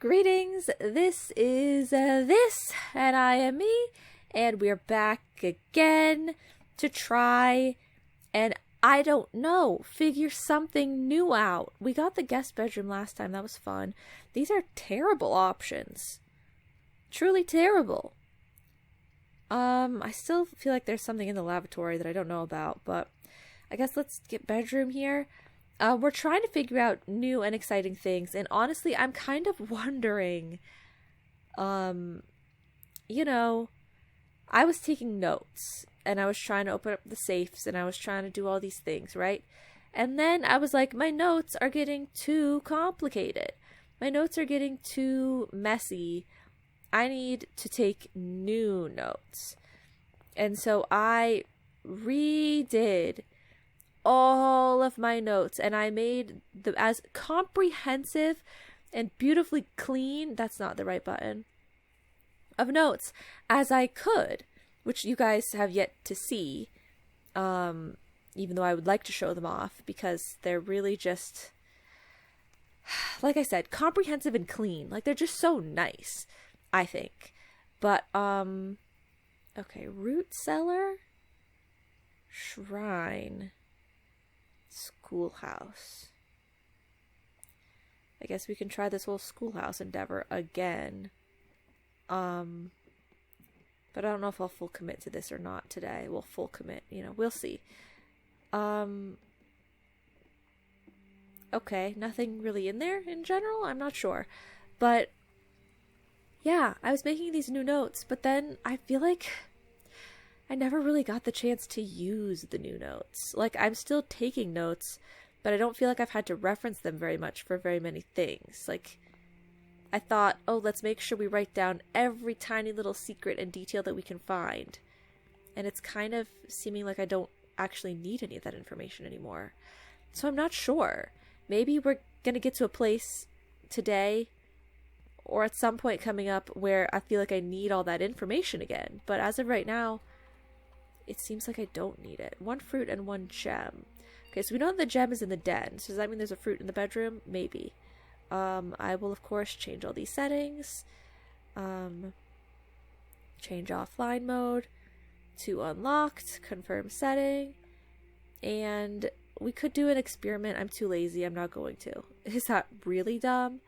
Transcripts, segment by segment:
Greetings, this is this, and I am me, and we're back again to try, and I don't know, figure something new out. We got the guest bedroom last time, that was fun. These are terrible options. Truly terrible. I still feel like there's something in the lavatory that I don't know about, but I guess let's get bedroom here. We're trying to figure out new and exciting things, and honestly, I'm kind of wondering, you know, I was taking notes, and I was trying to open up the safes, and I was trying to do all these things, right? And then I was like, my notes are getting too complicated. My notes are getting too messy. I need to take new notes. And so I redid all of my notes, and I made them as comprehensive and beautifully clean, that's not the right button, of notes as I could, which you guys have yet to see, even though I would like to show them off, because they're really just, like I said, comprehensive and clean. Like, they're just so nice, I think. But, okay, root cellar, shrine, schoolhouse. I guess we can try this whole schoolhouse endeavor again. But I don't know if I'll full commit to this or not today. Well, full commit, we'll see. Okay, nothing really in there in general? I'm not sure. But yeah, I was making these new notes, but then I feel like I never really got the chance to use the new notes. Like, I'm still taking notes, but I don't feel like I've had to reference them very much for very many things. Like, I thought, oh, let's make sure we write down every tiny little secret and detail that we can find. And it's kind of seeming like I don't actually need any of that information anymore. So I'm not sure. Maybe we're going to get to a place today or at some point coming up where I feel like I need all that information again. But as of right now, it seems like I don't need it. 1 fruit and 1 gem. Okay, so we know the gem is in the den. So does that mean there's a fruit in the bedroom? Maybe. I will, of course, change all these settings. Change offline mode to unlocked. Confirm setting. And we could do an experiment. I'm too lazy. I'm not going to. Is that really dumb?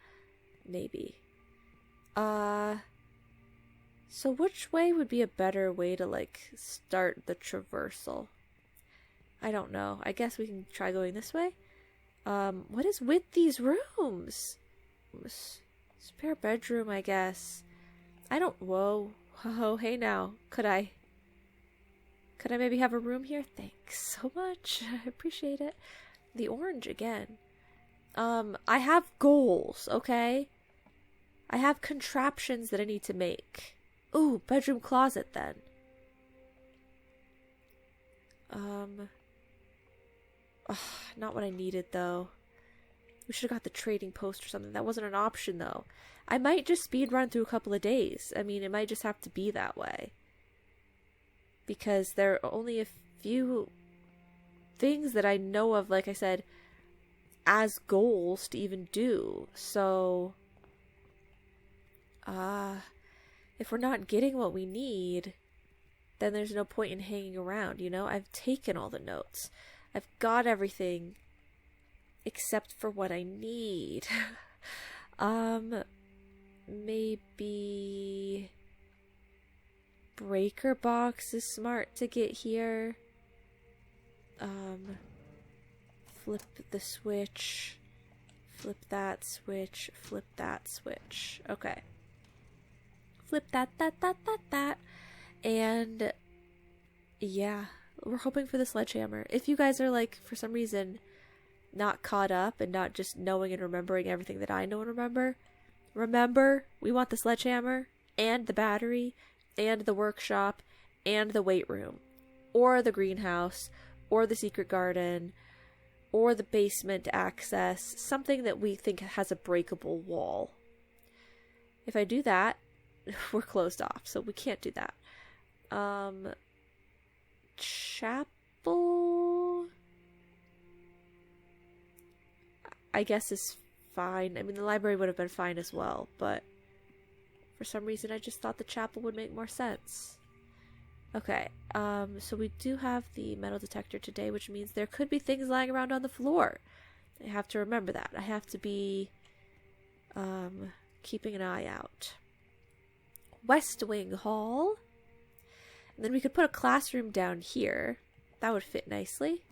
Maybe. So which way would be a better way to, like, start the traversal? I don't know. I guess we can try going this way. What is with these rooms? Spare bedroom, I guess. Whoa, hey now. Could I maybe have a room here? Thanks so much. I appreciate it. The orange again. I have goals, okay? I have contraptions that I need to make. Ooh, bedroom closet then. Not what I needed though. We should have got the trading post or something. That wasn't an option though. I might just speed run through a couple of days. I mean, it might just have to be that way. Because there are only a few things that I know of, like I said, as goals to even do. So, if we're not getting what we need, then there's no point in hanging around, I've taken all the notes. I've got everything except for what I need. Maybe breaker box is smart to get here. Flip the switch. Flip that switch. Flip that switch. Okay. Flip that. And yeah, we're hoping for the sledgehammer. If you guys are, like, for some reason not caught up and not just knowing and remembering everything that I know and remember, we want the sledgehammer and the battery and the workshop and the weight room or the greenhouse or the secret garden or the basement access, something that we think has a breakable wall. If I do that, we're closed off, so we can't do that. Chapel, I guess, is fine. I mean, the library would have been fine as well, but for some reason I just thought the chapel would make more sense. Okay, so we do have the metal detector today, which means there could be things lying around on the floor. I have to remember that. I have to be keeping an eye out. West Wing Hall. And then we could put a classroom down here. That would fit nicely.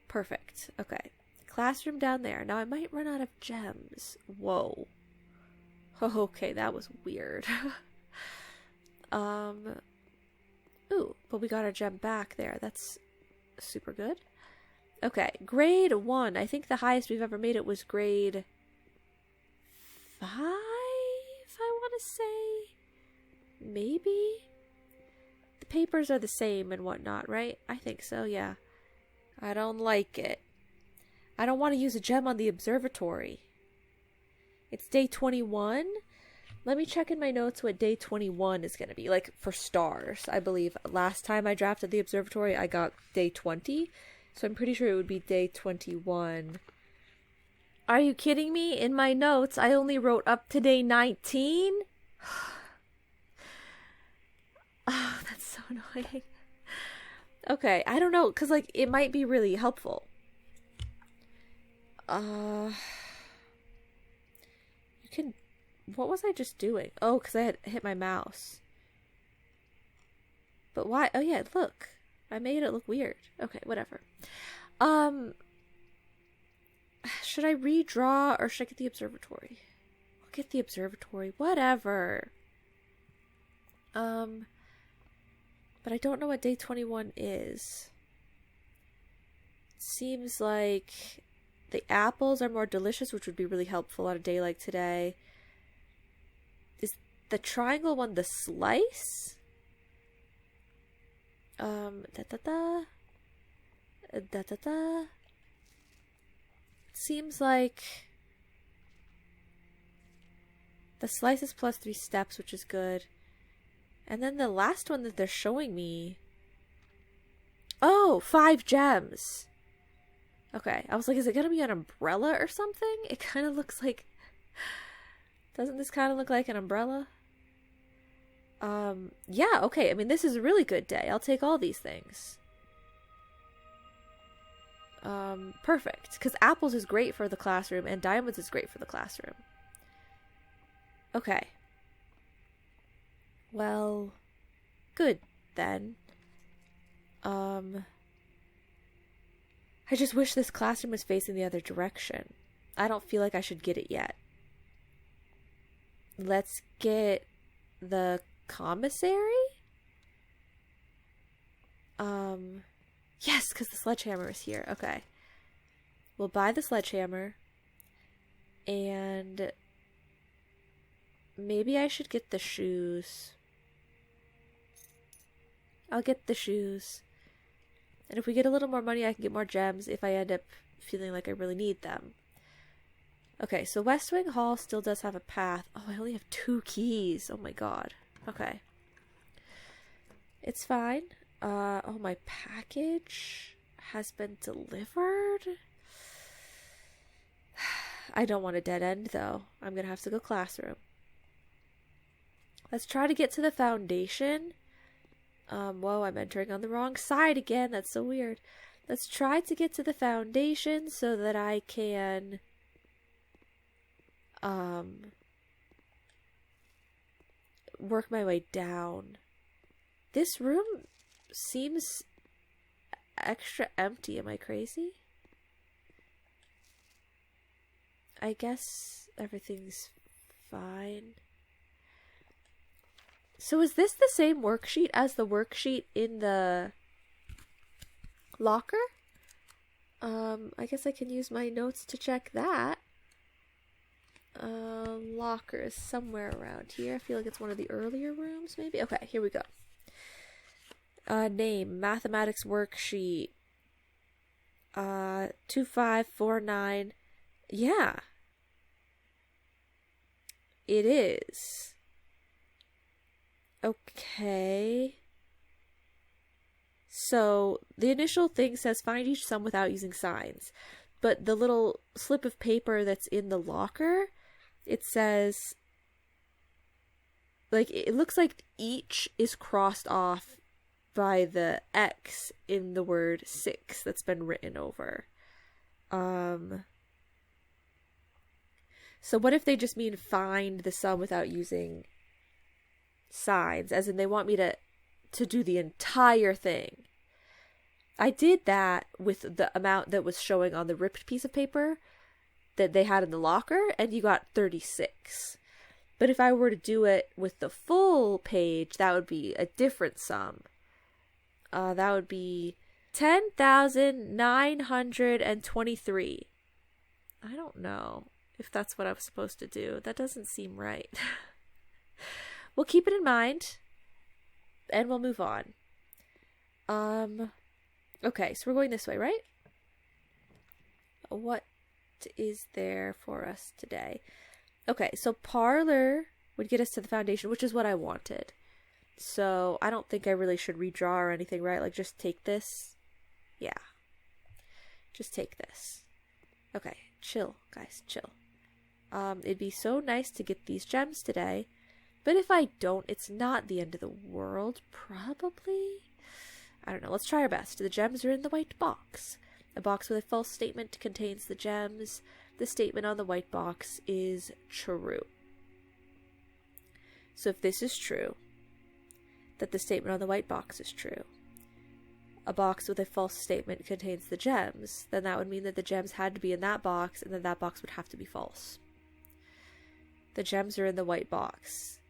Perfect. Okay. Classroom down there. Now I might run out of gems. Whoa. Okay, that was weird. Ooh, but we got our gem back there. That's super good. Okay, grade 1. I think the highest we've ever made it was grade 5, I want to say. Maybe? The papers are the same and whatnot, right? I think so, yeah. I don't like it. I don't want to use a gem on the observatory. It's day 21. Let me check in my notes what day 21 is going to be. Like, for stars, I believe. Last time I drafted the observatory, I got day 20. So I'm pretty sure it would be day 21. Are you kidding me? In my notes, I only wrote up to day 19? Oh, that's so annoying. Okay, I don't know, because, like, it might be really helpful. You can... What was I just doing? Oh, because I had hit my mouse. But why? Oh, yeah, look. I made it look weird. Okay, whatever. Should I redraw or should I get the observatory? I'll get the observatory. Whatever. But I don't know what day 21 is. Seems like the apples are more delicious, which would be really helpful on a day like today. Is the triangle one the slice? Seems like the slice is plus 3 steps, which is good. And then the last one that they're showing me... Oh, 5 gems! Okay, I was like, is it gonna be an umbrella or something? It kind of looks like... Doesn't this kind of look like an umbrella? Yeah, okay, I mean, this is a really good day. I'll take all these things. Perfect. Because apples is great for the classroom, and diamonds is great for the classroom. Okay. Well, good, then. I just wish this classroom was facing the other direction. I don't feel like I should get it yet. Let's get the commissary? Yes, because the sledgehammer is here. Okay. We'll buy the sledgehammer. And maybe I should get the shoes. I'll get the shoes. And if we get a little more money, I can get more gems if I end up feeling like I really need them. Okay, so West Wing Hall still does have a path. Oh, I only have 2 keys. Oh my god. Okay. It's fine. Oh, my package has been delivered? I don't want a dead end, though. I'm gonna have to go classroom. Let's try to get to the foundation. Whoa, I'm entering on the wrong side again. That's so weird. Let's try to get to the foundation so that I can... work my way down. This room seems extra empty. Am I crazy? I guess everything's fine. So is this the same worksheet as the worksheet in the locker? I guess I can use my notes to check that. Locker is somewhere around here. I feel like it's one of the earlier rooms, maybe? Okay, here we go. Name, mathematics worksheet. 2549. Yeah. It is. Okay. So, the initial thing says find each sum without using signs. but the little slip of paper that's in the locker, it says, like, it looks like each is crossed off by the X in the word 6 that's been written over. So what if they just mean find the sum without using signs, as in they want me to do the entire thing? I did that with the amount that was showing on the ripped piece of paper that they had in the locker, and you got 36. But if I were to do it with the full page, that would be a different sum. That would be 10,923. I don't know if that's what I was supposed to do. That doesn't seem right. We'll keep it in mind, and we'll move on. Okay, so we're going this way, right? What is there for us today? Okay, so parlor would get us to the foundation, which is what I wanted. So I don't think I really should redraw or anything, right? Like, just take this. Yeah. Just take this. Okay, chill, guys, chill. It'd be so nice to get these gems today. But if I don't, it's not the end of the world, probably. I don't know, let's try our best. The gems are in the white box. A box with a false statement contains the gems. The statement on the white box is true. So if this is true, that the statement on the white box is true, a box with a false statement contains the gems, then that would mean that the gems had to be in that box, and then that box would have to be false. The gems are in the white box.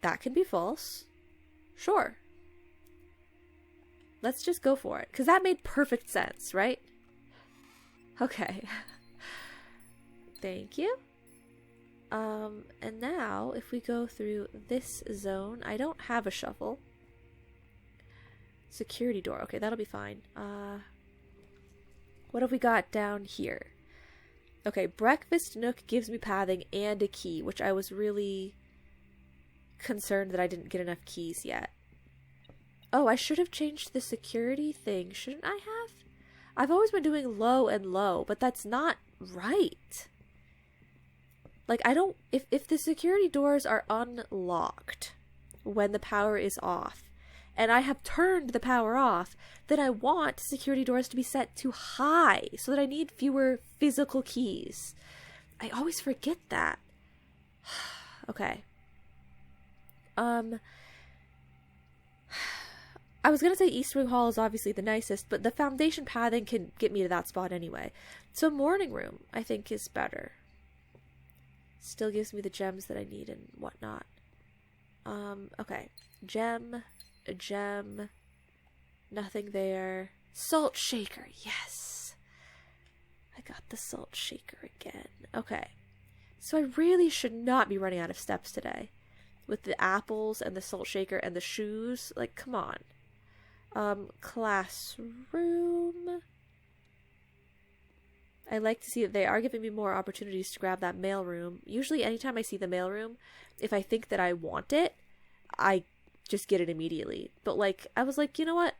That can be false. Sure. Let's just go for it, because that made perfect sense, right? Okay. Thank you. And now, if we go through this zone, I don't have a shovel. Security door. Okay, that'll be fine. What have we got down here? Okay, breakfast nook gives me pathing and a key, which I was really concerned that I didn't get enough keys yet. Oh, I should have changed the security thing, shouldn't I have? I've always been doing low and low, but that's not right. Like, I don't... If the security doors are unlocked when the power is off, and I have turned the power off, then I want security doors to be set to high, so that I need fewer physical keys. I always forget that. Okay. I was gonna say East Wing Hall is obviously the nicest, but the foundation pathing can get me to that spot anyway. So morning room, I think, is better. Still gives me the gems that I need and whatnot. Okay. Gem. A gem. Nothing there. Salt shaker, yes! I got the salt shaker again. Okay. So I really should not be running out of steps today. With the apples and the salt shaker and the shoes. Like, come on. Classroom. I like to see that they are giving me more opportunities to grab that mailroom. Usually anytime I see the mailroom, if I think that I want it, I just get it immediately. But, like, I was like, you know what?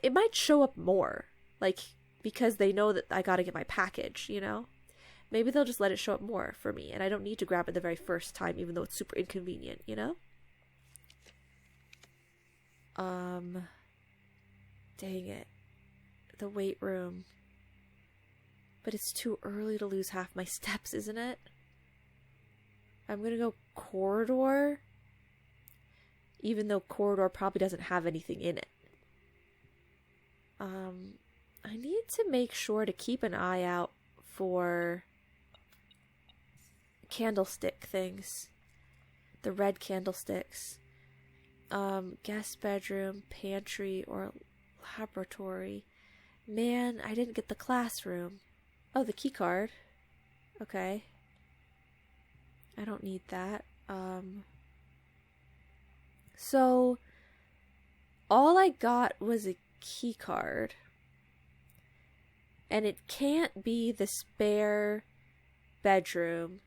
It might show up more. Like, because they know that I gotta get my package, you know? Maybe they'll just let it show up more for me, and I don't need to grab it the very first time, even though it's super inconvenient, you know? Dang it. The weight room. But it's too early to lose half my steps, isn't it? I'm gonna go corridor. Even though corridor probably doesn't have anything in it. I need to make sure to keep an eye out for candlestick things. The red candlesticks. Guest bedroom, pantry, or laboratory. Man, I didn't get the classroom. Oh, the key card. Okay. I don't need that. So, all I got was a key card. And it can't be the spare bedroom.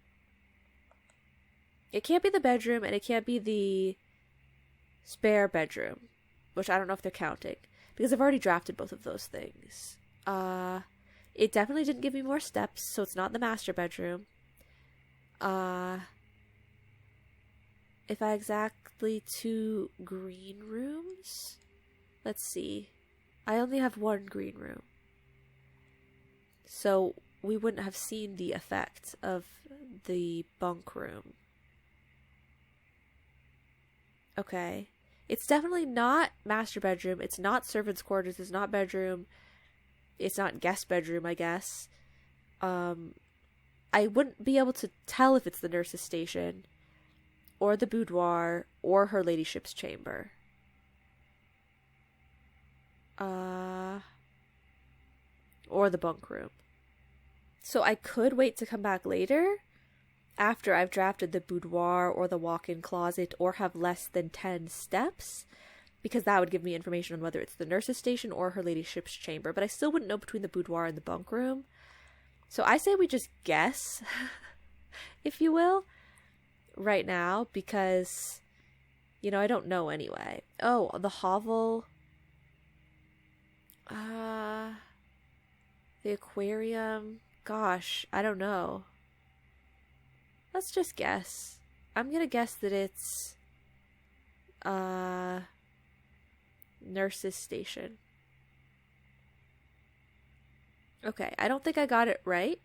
It can't be the bedroom, and it can't be the spare bedroom. Which I don't know if they're counting. Because I've already drafted both of those things. It definitely didn't give me more steps, so it's not the master bedroom. If I exactly 2 green rooms? Let's see. I only have 1 green room. So we wouldn't have seen the effect of the bunk room. Okay. It's definitely not master bedroom. It's not servant's quarters. It's not bedroom. It's not guest bedroom, I guess. I wouldn't be able to tell if it's the nurse's station, or the boudoir, or her ladyship's chamber. Or the bunk room. So I could wait to come back later, after I've drafted the boudoir or the walk-in closet, or have less than 10 steps, because that would give me information on whether it's the nurse's station or her ladyship's chamber. But I still wouldn't know between the boudoir and the bunk room. So I say we just guess, if you will, right now, because, you know, I don't know anyway. Oh, the hovel. The aquarium. Gosh, I don't know. Let's just guess. I'm gonna guess that it's nurse's station. Okay, I don't think I got it right.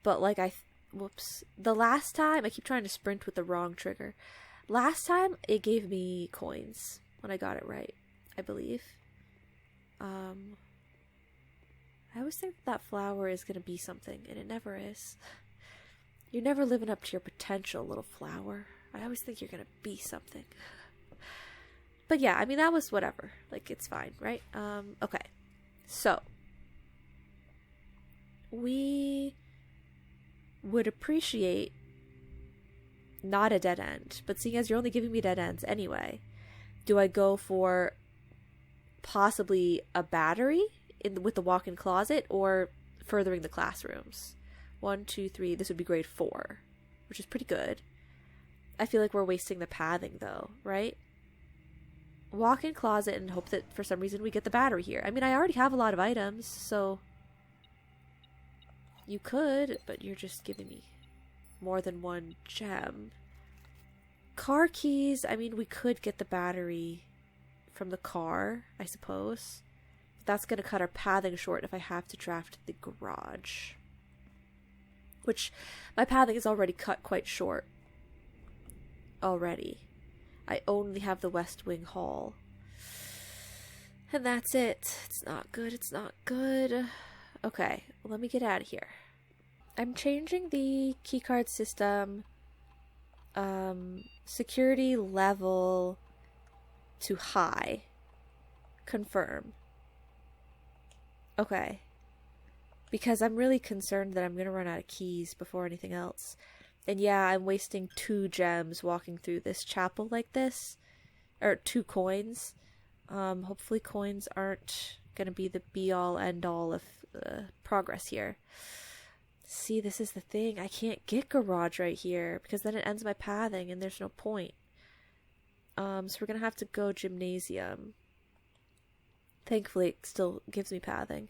But like whoops. The last time, I keep trying to sprint with the wrong trigger. Last time, it gave me coins when I got it right, I believe. I always think that flower is gonna be something, and it never is. You're never living up to your potential, little flower. I always think you're gonna be something. But yeah, I mean, that was whatever. Like, it's fine, right? Okay. So, we would appreciate not a dead end, but seeing as you're only giving me dead ends anyway, do I go for possibly a battery with the walk-in closet, or furthering the classrooms? 1, 2, 3. This would be grade 4, which is pretty good. I feel like we're wasting the pathing though, right? Walk-in closet and hope that for some reason we get the battery here. I mean, I already have a lot of items, so you could, but you're just giving me more than 1 gem. Car keys, I mean, we could get the battery from the car, I suppose. But that's going to cut our pathing short if I have to draft the garage. Which, my pathing is already cut quite short. Already. I only have the West Wing Hall. And that's it. It's not good. It's not good. Okay, well, let me get out of here. I'm changing the keycard system security level to high. Confirm. Okay. Because I'm really concerned that I'm going to run out of keys before anything else. And yeah, I'm wasting 2 gems walking through this chapel like this. Or 2 coins. Hopefully coins aren't going to be the be-all, end-all of progress here. See, this is the thing. I can't get garage right here, because then it ends my pathing and there's no point. So we're going to have to go gymnasium. Thankfully, it still gives me pathing.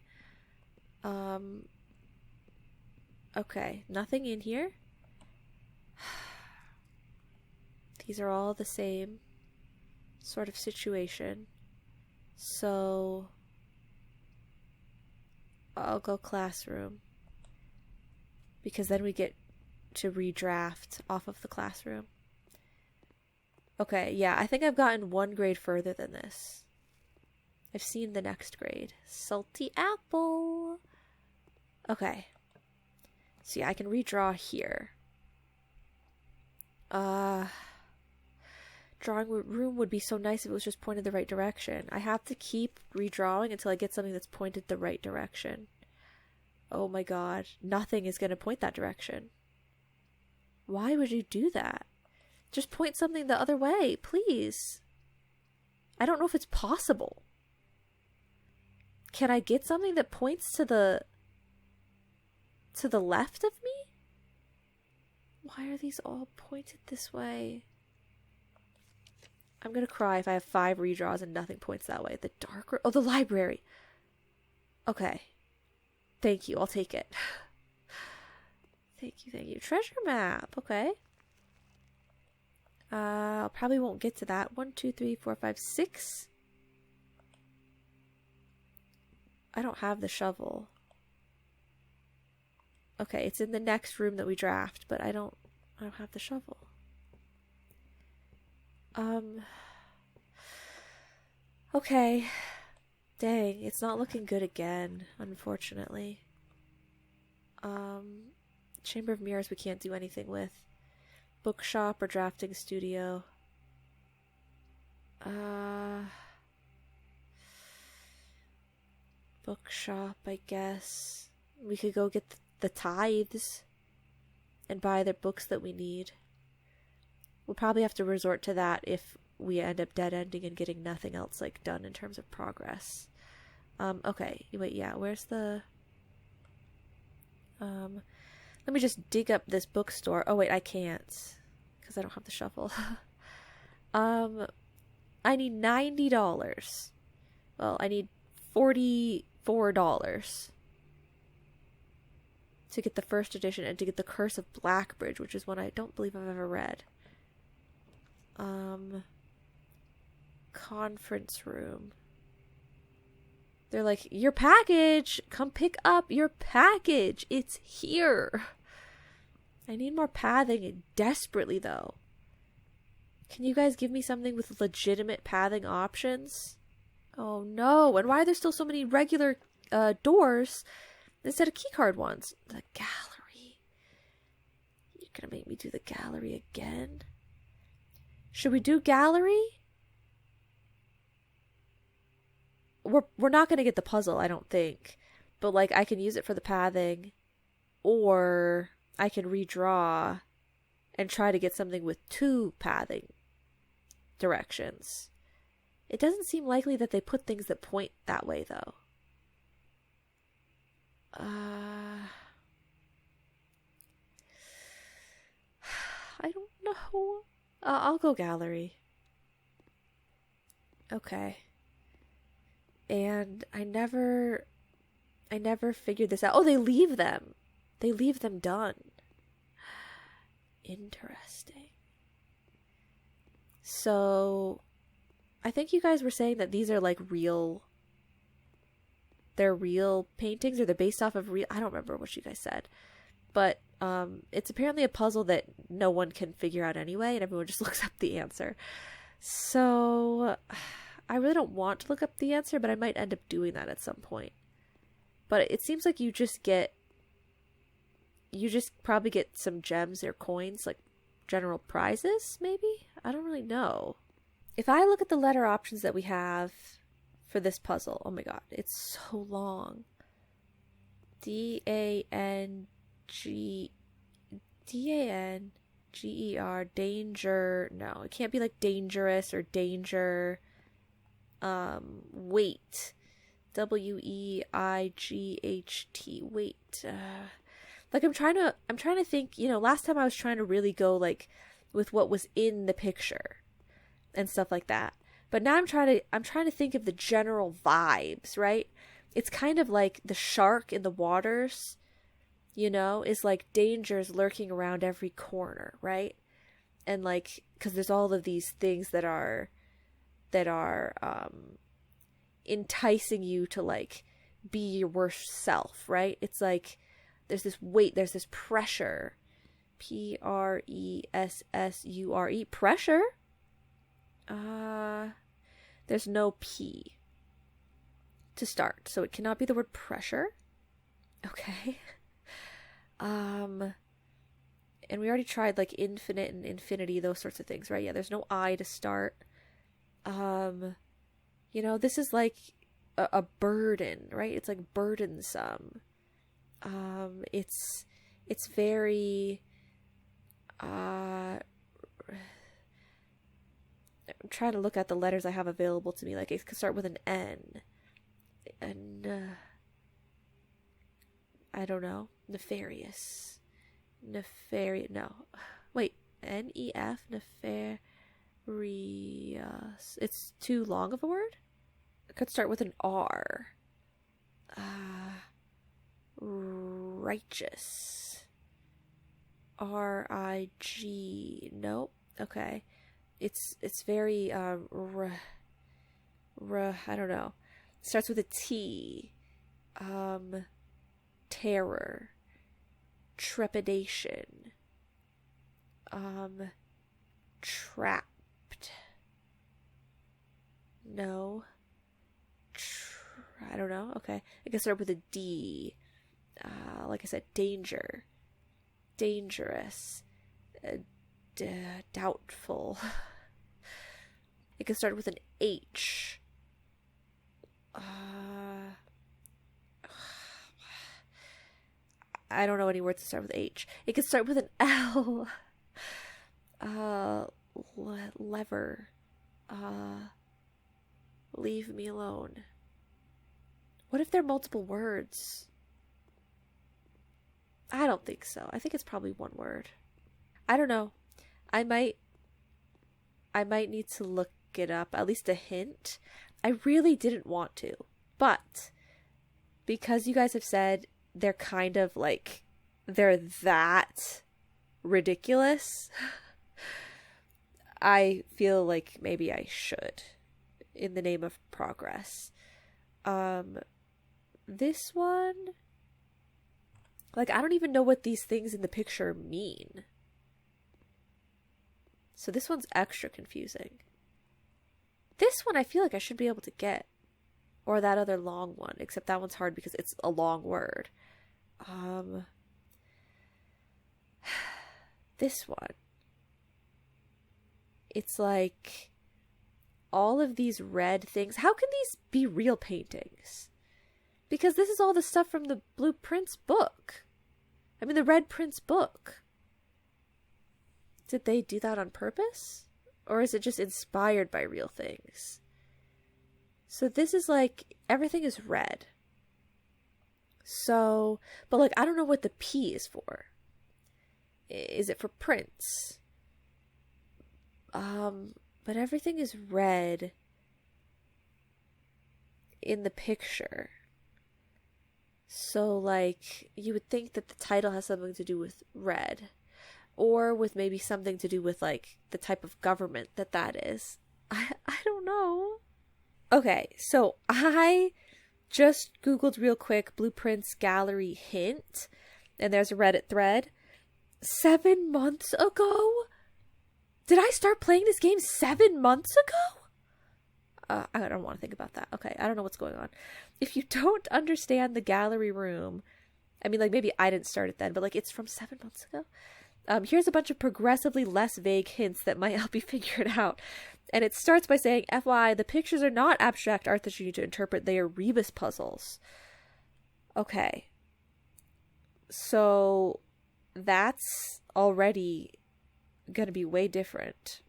Okay, nothing in here. These are all the same sort of situation. So I'll go classroom, because then we get to redraft off of the classroom. Okay, yeah, I think I've gotten 1 grade further than this. I've seen the next grade. Salty apple. Okay. So yeah, I can redraw here. Drawing room would be so nice if it was just pointed the right direction. I have to keep redrawing until I get something that's pointed the right direction. Oh my god. Nothing is going to point that direction. Why would you do that? Just point something the other way, please. I don't know if it's possible. Can I get something that points to the left of me? Why are these all pointed this way? I'm gonna cry if I have 5 redraws and nothing points that way. The dark room. Oh, the library. Okay. Thank you. I'll take it. Thank you, thank you. Treasure map. Okay. I probably won't get to that. 1, 2, 3, 4, 5, 6. I don't have the shovel. Okay, it's in the next room that we draft, but I don't have the shovel. Okay. Dang, it's not looking good again, unfortunately. Chamber of Mirrors we can't do anything with. Bookshop or drafting studio. Bookshop, I guess. We could go get the tithes and buy the books that we need. We'll probably have to resort to that if we end up dead-ending and getting nothing else like done in terms of progress. Okay, wait, yeah, where's the... let me just dig up this bookstore. Oh wait, I can't, because I don't have the shovel. I need $90. Well, I need $44 to get the first edition and to get the Curse of Blackbridge, which is one I don't believe I've ever read. Conference room. They're like, your package! Come pick up your package! It's here! I need more pathing desperately, though. Can you guys give me something with legitimate pathing options? Oh no, and why are there still so many regular doors instead of keycard ones? The gallery. You're gonna make me do the gallery again? Should we do gallery? We're not gonna get the puzzle, I don't think. But like, I can use it for the pathing, or I can redraw and try to get something with 2 pathing directions. It doesn't seem likely that they put things that point that way, though. I don't know. I'll go gallery. Okay. And I never figured this out. Oh, they leave them. They leave them done. Interesting. So, I think you guys were saying that these are like real... They're real paintings, or they're based off of real... I don't remember what you guys said. But it's apparently a puzzle that no one can figure out anyway, and everyone just looks up the answer. So, I really don't want to look up the answer, but I might end up doing that at some point. But it seems like you just probably get some gems or coins, like general prizes, maybe? I don't really know. If I look at the letter options that we have for this puzzle, oh my god, it's so long. D-A-N-G-E-R, danger. No, it can't be like dangerous or danger. Wait. W-E-I-G-H-T. Wait. Like I'm trying to think, last time I was trying to really go like with what was in the picture and stuff like that. But now I'm trying to think of the general vibes, right? It's kind of like the shark in the waters, is like dangers lurking around every corner, right? And like, because there's all of these things that are enticing you to like be your worst self, right? It's like there's this weight, there's this pressure. P-R-E-S-S-U-R-E. Pressure? There's no P to start, so it cannot be the word pressure. Okay. And we already tried like infinite and infinity, those sorts of things, right? Yeah, there's no I to start. This is like a burden, right? It's like burdensome. It's very, I'm trying to look at the letters I have available to me. Like it could start with an N. And, I don't know. Nefarious. No. Wait. N-E-F? It's too long of a word? It could start with an R. Righteous. R-I-G. Nope. Okay. It's very, I don't know. Starts with a T. Terror. Trepidation. Trapped. No. I don't know. Okay. I can start with a D. Like I said, danger. Dangerous. Doubtful. It can start with an H. I don't know any words to start with H. It can start with an L. Lever. Leave me alone. What if they're multiple words? I don't think so. I think it's probably one word. I don't know. I might need to look it up, at least a hint. I really didn't want to, but because you guys have said they're kind of like, they're that ridiculous, I feel like maybe I should, in the name of progress. This one, like, I don't even know what these things in the picture mean. So this one's extra confusing. This one I feel like I should be able to get. Or that other long one, except that one's hard because it's a long word. This one. It's like all of these red things. How can these be real paintings? Because this is all the stuff from the Blue Prince book. I mean, the Red Prince book. Did they do that on purpose? Or is it just inspired by real things? So this is like, everything is red. So, but like, I don't know what the P is for. Is it for Prince? But everything is red in the picture. So like, you would think that the title has something to do with red. Or with maybe something to do with, like, the type of government that is. I don't know. Okay, so I just Googled real quick Blue Prince gallery hint. And there's a Reddit thread. 7 months ago? Did I start playing this game 7 months ago? I don't want to think about that. Okay, I don't know what's going on. If you don't understand the gallery room, I mean, like, maybe I didn't start it then, but, like, it's from 7 months ago. Here's a bunch of progressively less vague hints that might help you figure it out. And it starts by saying, FYI, the pictures are not abstract art that you need to interpret. They are rebus puzzles. Okay. So that's already going to be way different.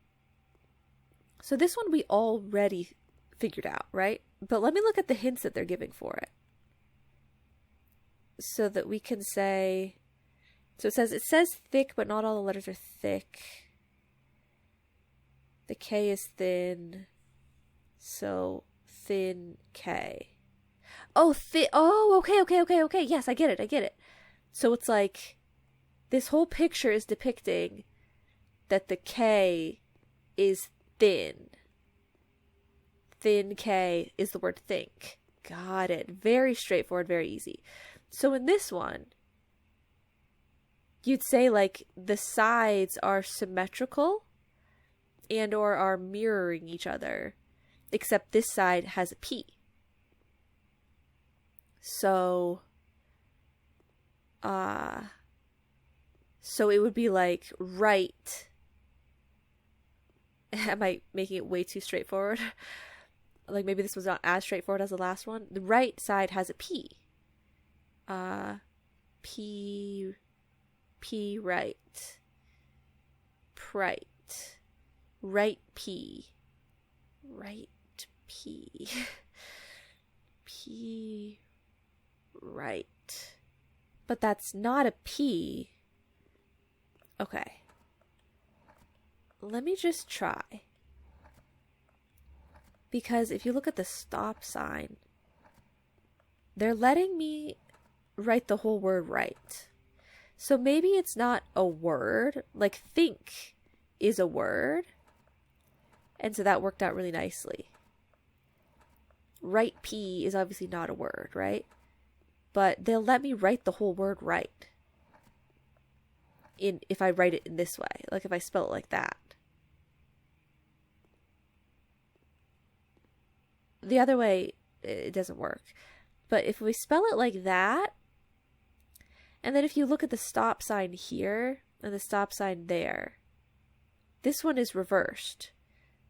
So this one we already figured out, right? But let me look at the hints that they're giving for it. So that we can say... So it says thick, but not all the letters are thick. The K is thin. So thin K. Oh, okay. Yes, I get it. So it's like, this whole picture is depicting that the K is thin. Thin K is the word think. Got it. Very straightforward, very easy. So in this one, you'd say, like, the sides are symmetrical and or are mirroring each other, except this side has a P. So, so it would be like right. Am I making it way too straightforward? Like, maybe this was not as straightforward as the last one. The right side has a P. P right. Prite. Right P. Right P. P right. But that's not a P. Okay. Let me just try. Because if you look at the stop sign, they're letting me write the whole word right. So maybe it's not a word, like think is a word. And so that worked out really nicely. Right P is obviously not a word, right? But they'll let me write the whole word right. If I write it in this way, like if I spell it like that. The other way, it doesn't work. But if we spell it like that, and then if you look at the stop sign here and the stop sign there, this one is reversed.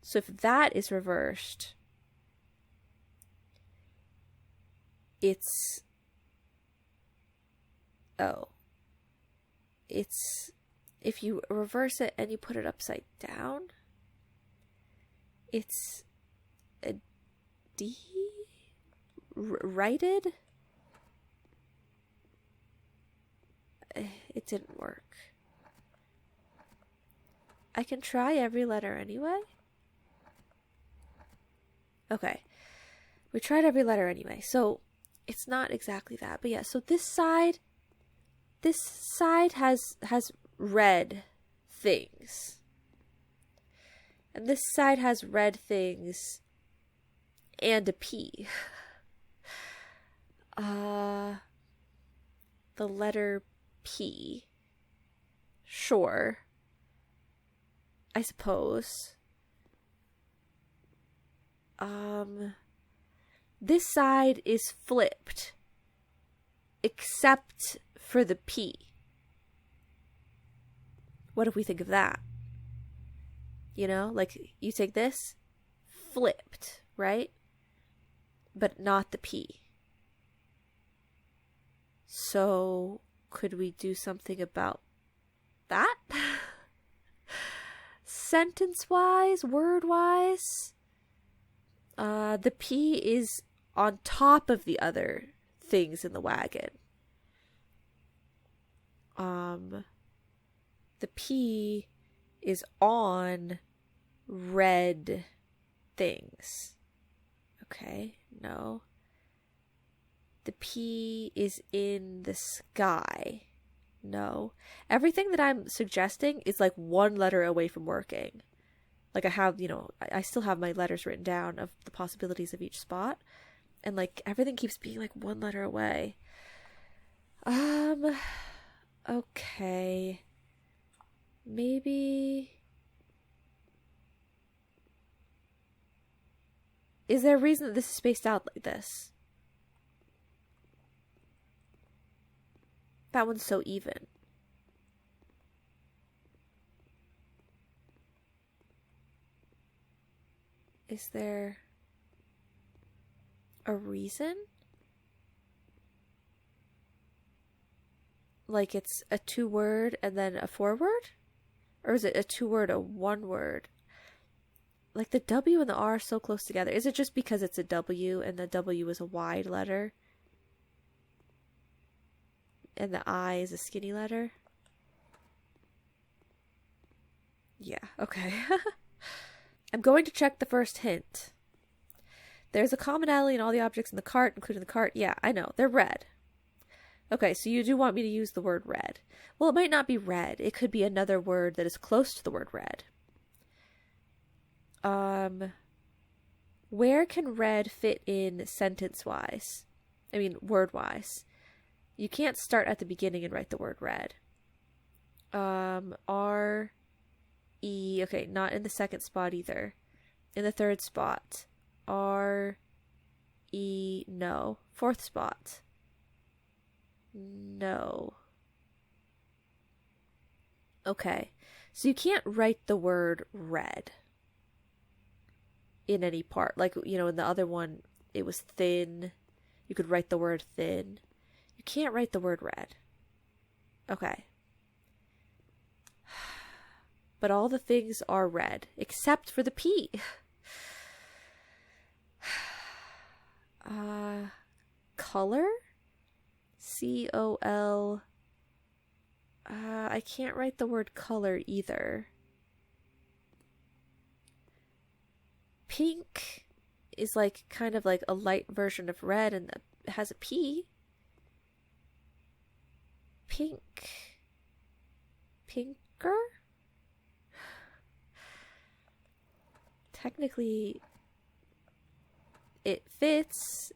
So if that is reversed, it's if you reverse it and you put it upside down, it's a D? Righted? It didn't work. I can try every letter anyway. Okay. We tried every letter anyway. So it's not exactly that. But yeah, so this side has red things. And this side has red things and a P. The letter P. Sure. I suppose. This side is flipped. Except for the P. What if we think of that? You know, like you take this, flipped, right? But not the P. So, could we do something about that? Sentence-wise, word-wise, the P is on top of the other things in the wagon. The P is on red things. Okay, no. The P is in the sky. No. Everything that I'm suggesting is like one letter away from working. Like I have, I still have my letters written down of the possibilities of each spot. And like everything keeps being like one letter away. Okay. Maybe. Is there a reason that this is spaced out like this? That one's so even. Is there a reason? Like it's a 2-word and then a 4-word? Or is it a 2-word, a 1-word? Like the W and the R are so close together. Is it just because it's a W and the W is a wide letter? And the I is a skinny letter? Yeah, okay. I'm going to check the first hint. There's a commonality in all the objects in the cart, including the cart. Yeah, I know. They're red. Okay, so you do want me to use the word red. Well, it might not be red. It could be another word that is close to the word red. Where can red fit in sentence-wise? I mean, word-wise. You can't start at the beginning and write the word red. R, E, okay, not in the second spot either. In the third spot. R, E, no. Fourth spot. No. Okay, so you can't write the word red in any part. Like, in the other one, it was thin. You could write the word thin. You can't write the word red. Okay. But all the things are red, except for the P. Color? C-O-L. I can't write the word color either. Pink is like kind of like a light version of red and it has a P. Pink. Pinker? Technically, it fits.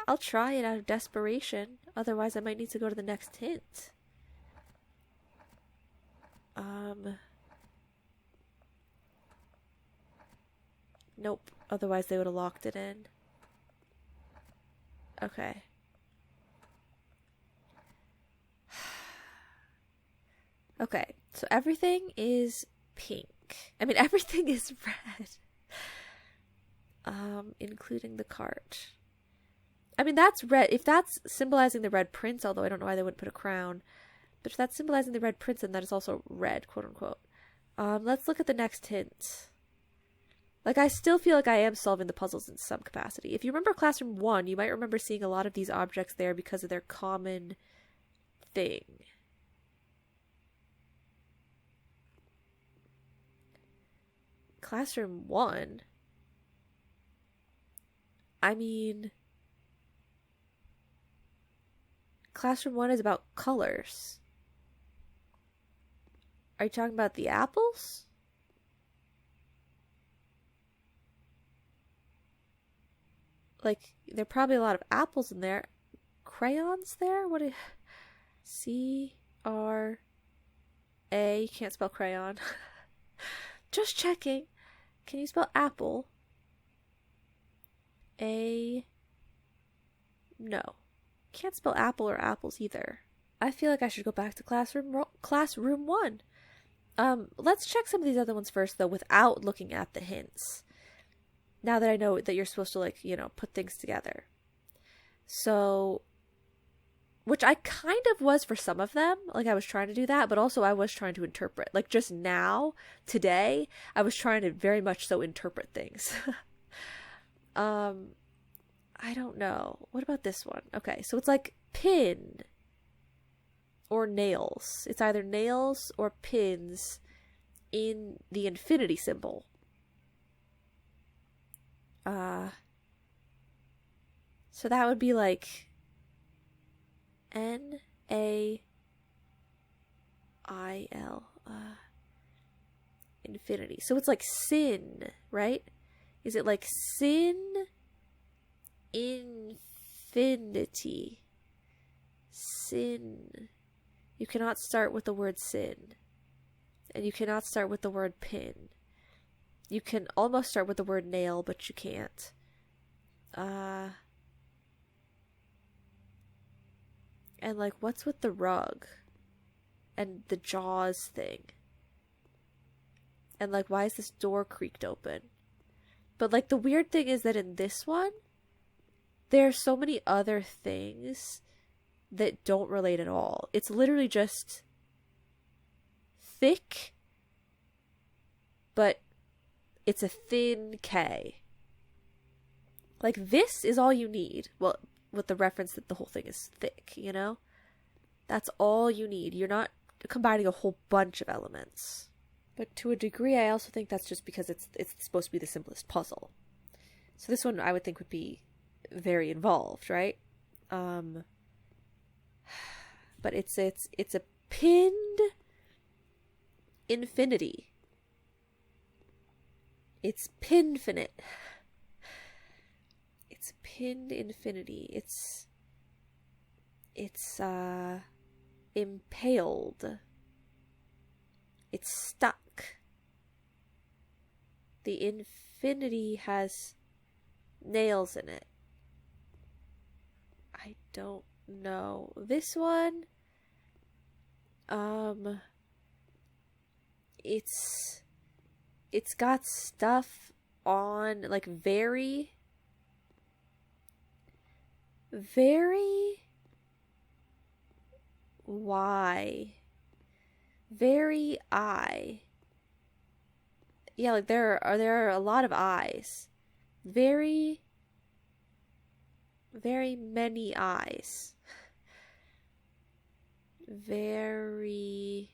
I'll try it out of desperation. Otherwise, I might need to go to the next hint. Nope. Otherwise, they would have locked it in. Okay. Okay. So everything is pink. I mean, everything is red. Including the cart. I mean, that's red. If that's symbolizing the red prince, although I don't know why they wouldn't put a crown. But if that's symbolizing the red prince, then that is also red, quote unquote. Let's look at the next hint. Like, I still feel like I am solving the puzzles in some capacity. If you remember Classroom 1, you might remember seeing a lot of these objects there because of their common thing. Classroom 1? I mean... Classroom 1 is about colors. Are you talking about the apples? Like, there are probably a lot of apples in there. Crayons there? What is... C-R-A... You can't spell crayon. Just checking. Can you spell apple? A... No. Can't spell apple or apples either. I feel like I should go back to classroom 1. Let's check some of these other ones first, though, without looking at the hints. Now that I know that you're supposed to, like, you know, put things together. So, which I kind of was for some of them. Like, I was trying to do that, but also I was trying to interpret. Like, just now, today, I was trying to very much so interpret things. I don't know. What about this one? Okay, so it's like pin or nails. It's either nails or pins in the infinity symbol. So that would be like N-A-I-L. Infinity. So it's like sin, right? Is it like sin? Infinity. Sin. You cannot start with the word sin. And you cannot start with the word pin. You can almost start with the word nail, but you can't. And like, what's with the rug? And the jaws thing? And like, why is this door creaked open? But like, the weird thing is that in this one, there are so many other things that don't relate at all. It's literally just thick, but it's a thin K. Like, this is all you need. Well, with the reference that the whole thing is thick, you know? That's all you need. You're not combining a whole bunch of elements. But to a degree, I also think that's just because it's supposed to be the simplest puzzle. So this one, I would think, would be very involved, right? But it's a pinned infinity. It's pinfinite. It's pinned infinity. It's impaled. It's stuck. The infinity has nails in it. I don't know. This one, it's got stuff on, like, very Y. Very eye. Yeah, like there are a lot of eyes. Very many eyes. Very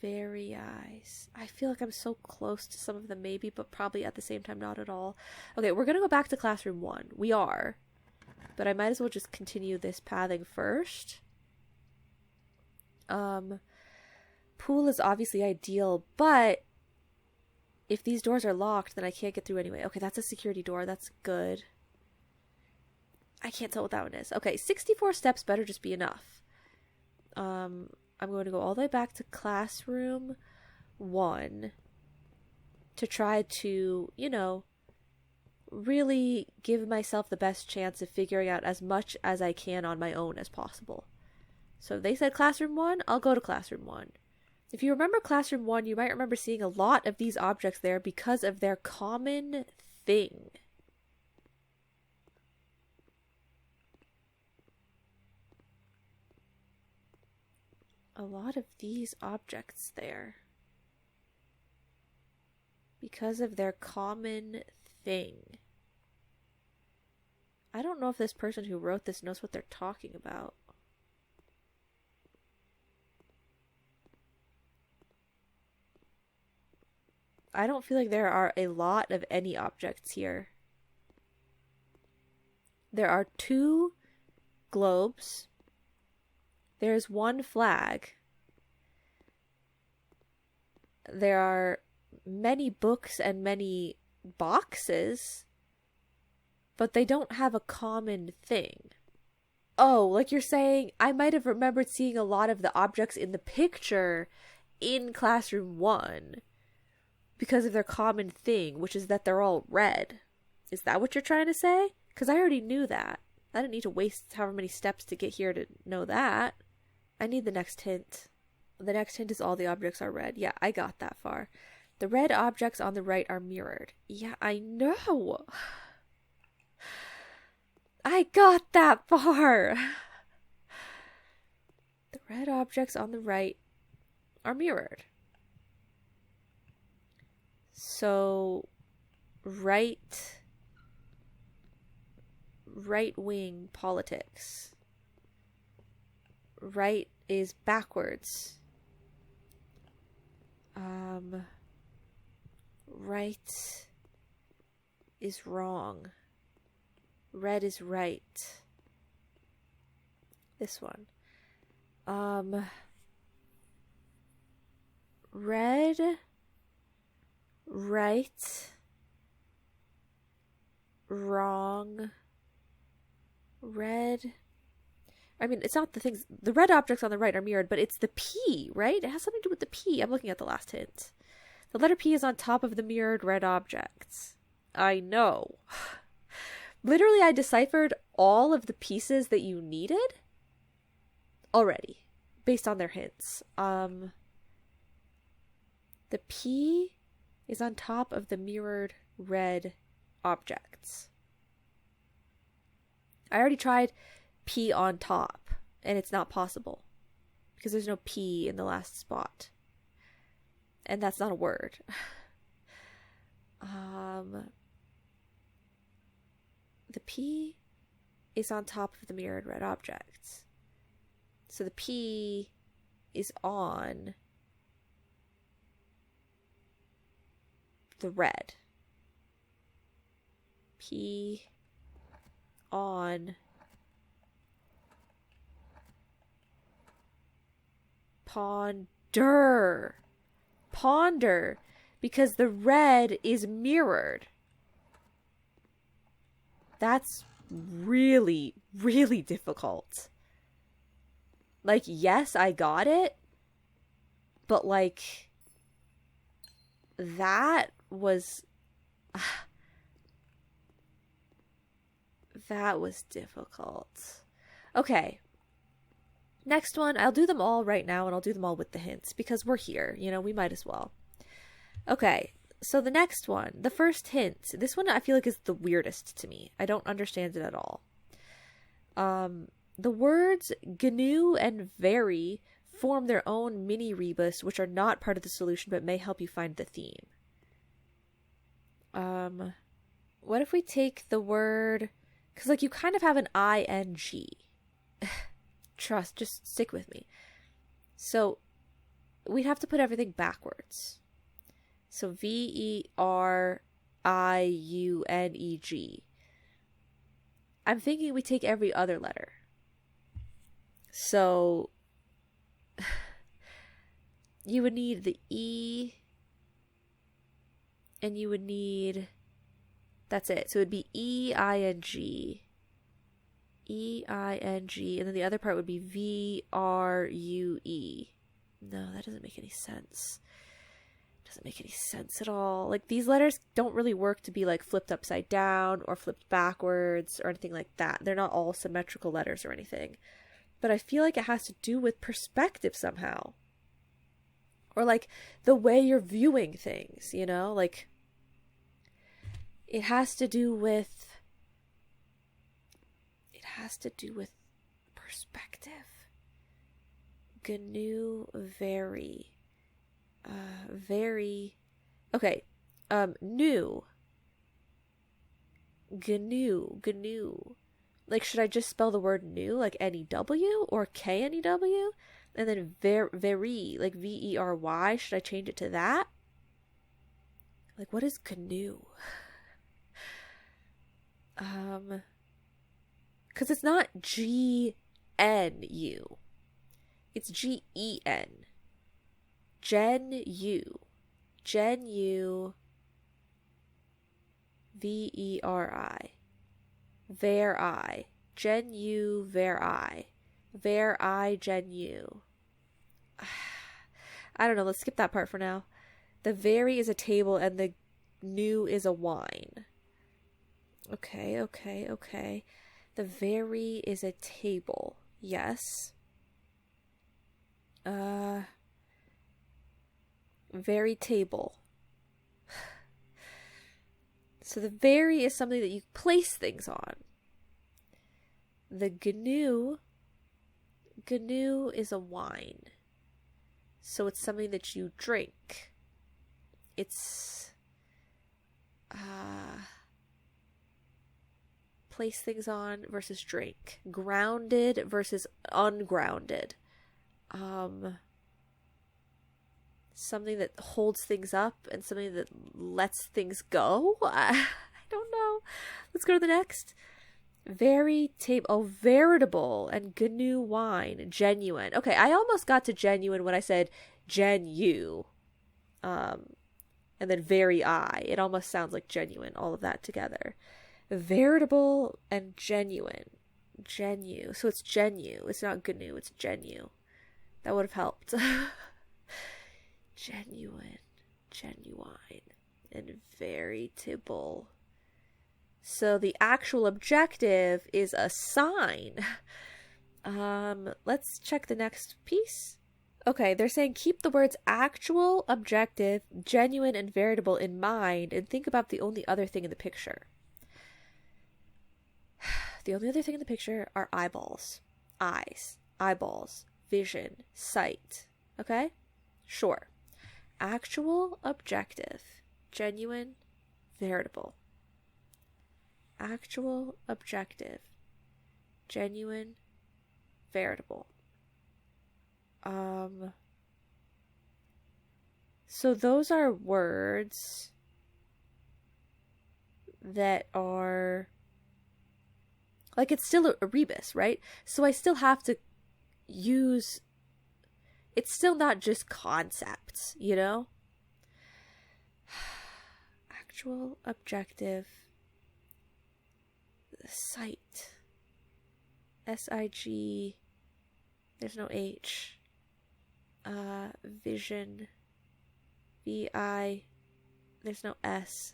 Very eyes. I feel like I'm so close to some of them maybe, but probably at the same time not at all. Okay, we're gonna go back to classroom 1. We are. But I might as well just continue this pathing first. Pool is obviously ideal, but if these doors are locked, then I can't get through anyway. Okay, that's a security door. That's good. I can't tell what that one is. Okay, 64 steps better just be enough. I'm going to go all the way back to classroom 1 to try to, you know, really give myself the best chance of figuring out as much as I can on my own as possible. So if they said classroom 1, I'll go to classroom 1. If you remember classroom 1, you might remember seeing a lot of these objects there because of their common thing. A lot of these objects there. Because of their common thing. I don't know if this person who wrote this knows what they're talking about. I don't feel like there are a lot of any objects here. There are 2 globes. There's 1 flag. There are many books and many boxes, but they don't have a common thing. Oh, like you're saying, I might have remembered seeing a lot of the objects in the picture in classroom 1 because of their common thing, which is that they're all red. Is that what you're trying to say? Because I already knew that. I didn't need to waste however many steps to get here to know that. I need the next hint. The next hint is all the objects are red. Yeah, I got that far. The red objects on the right are mirrored. Yeah, I know. I got that far. The red objects on the right are mirrored. So, right-wing politics. Right is backwards. Right is wrong. Red is right. This one. Red, right, wrong, red. I mean, it's not the things. The red objects on the right are mirrored, but it's the P, right? It has something to do with the P. I'm looking at the last hint. The letter P is on top of the mirrored red objects. I know. Literally, I deciphered all of the pieces that you needed already, based on their hints. The P is on top of the mirrored red objects. I already tried P on top, and it's not possible because there's no P in the last spot, and that's not a word. The P is on top of the mirrored red objects, so the P is on the red. P on ponder. Ponder. Because the red is mirrored. That's really, really difficult. Like, yes, I got it. But, like, that was... that was difficult. Okay. Next one, I'll do them all right now, and I'll do them all with the hints, because we're here, you know, we might as well. Okay, so the next one, the first hint, this one I feel like is the weirdest to me. I don't understand it at all. The words GNU and very form their own mini rebus, which are not part of the solution, but may help you find the theme. What if we take the word, because like you kind of have an ing. Trust, just stick with me. So, we'd have to put everything backwards. So VERIUNEG. I'm thinking we take every other letter. So you would need the E, and you would need, that's it. So it would be EING, EING, and then the other part would be VRUE. No, that doesn't make any sense. Doesn't make any sense at all. Like, these letters don't really work to be like flipped upside down or flipped backwards or anything like that. They're not all symmetrical letters or anything. But I feel like it has to do with perspective somehow. Or like the way you're viewing things, you know? Like, it has to do with perspective. GNU, very. Okay. New. GNU. Like, should I just spell the word new, like NEW or KNEW? And then very, like VERY, should I change it to that? Like, what is GNU? Because it's not GNU. It's GEN. GNU. GNU. VERI. Veri. GNU veri. Veri GNU. I don't know, let's skip that part for now. The very is a table and the new is a wine. Okay. The very is a table. Yes. Very table. So the very is something that you place things on. The GNU is a wine. So it's something that you drink. It's place things on versus drink. Grounded versus ungrounded. Something that holds things up and something that lets things go. I don't know. Let's go to the next. Veritable and GNU wine. Genuine. Okay, I almost got to genuine when I said genu. And then very I. It almost sounds like genuine, all of that together. Veritable and genuine. Genu. So it's genu. It's not GNU, it's genu. That would have helped. Genuine, genuine, and veritable. So the actual objective is a sign. Let's check the next piece. Okay, they're saying keep the words actual, objective, genuine, and veritable in mind and think about the only other thing in the picture. The only other thing in the picture are eyeballs. Eyes, eyeballs, vision, sight. Okay? Sure. Actual, objective, genuine, veritable. Actual, objective, genuine, veritable. So those are words that are, like, it's still a rebus, right? So I still have to use, it's still not just concepts, you know? Actual, objective, sight. SIG. There's no H. Vision. VI. There's no S.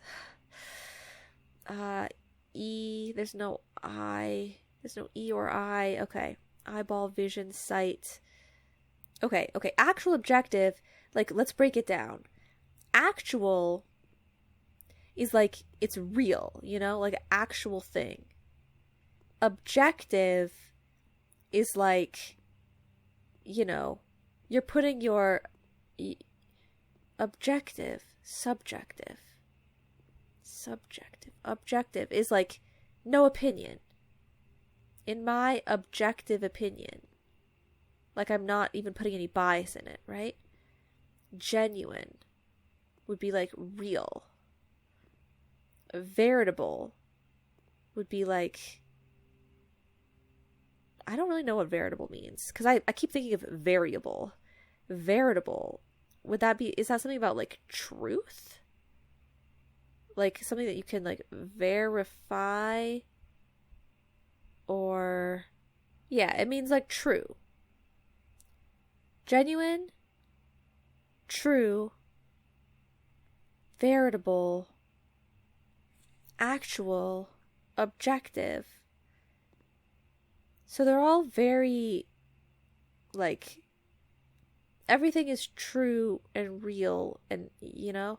E. There's no I. There's no E or I. Okay. Eyeball, vision, sight. Okay. Actual, objective. Like, let's break it down. Actual is like, it's real, you know? Like, an actual thing. Objective is like, you know, you're putting your objective, subjective. Objective is like no opinion. In my objective opinion. Like, I'm not even putting any bias in it, right? Genuine would be like real. Veritable would be like, I don't really know what veritable means, because I keep thinking of variable. Veritable, would that be, is that something about like truth? Like something that you can like verify? Or, yeah, it means like true. Genuine, true, veritable, actual, objective. So they're all very, like, everything is true and real, and, you know?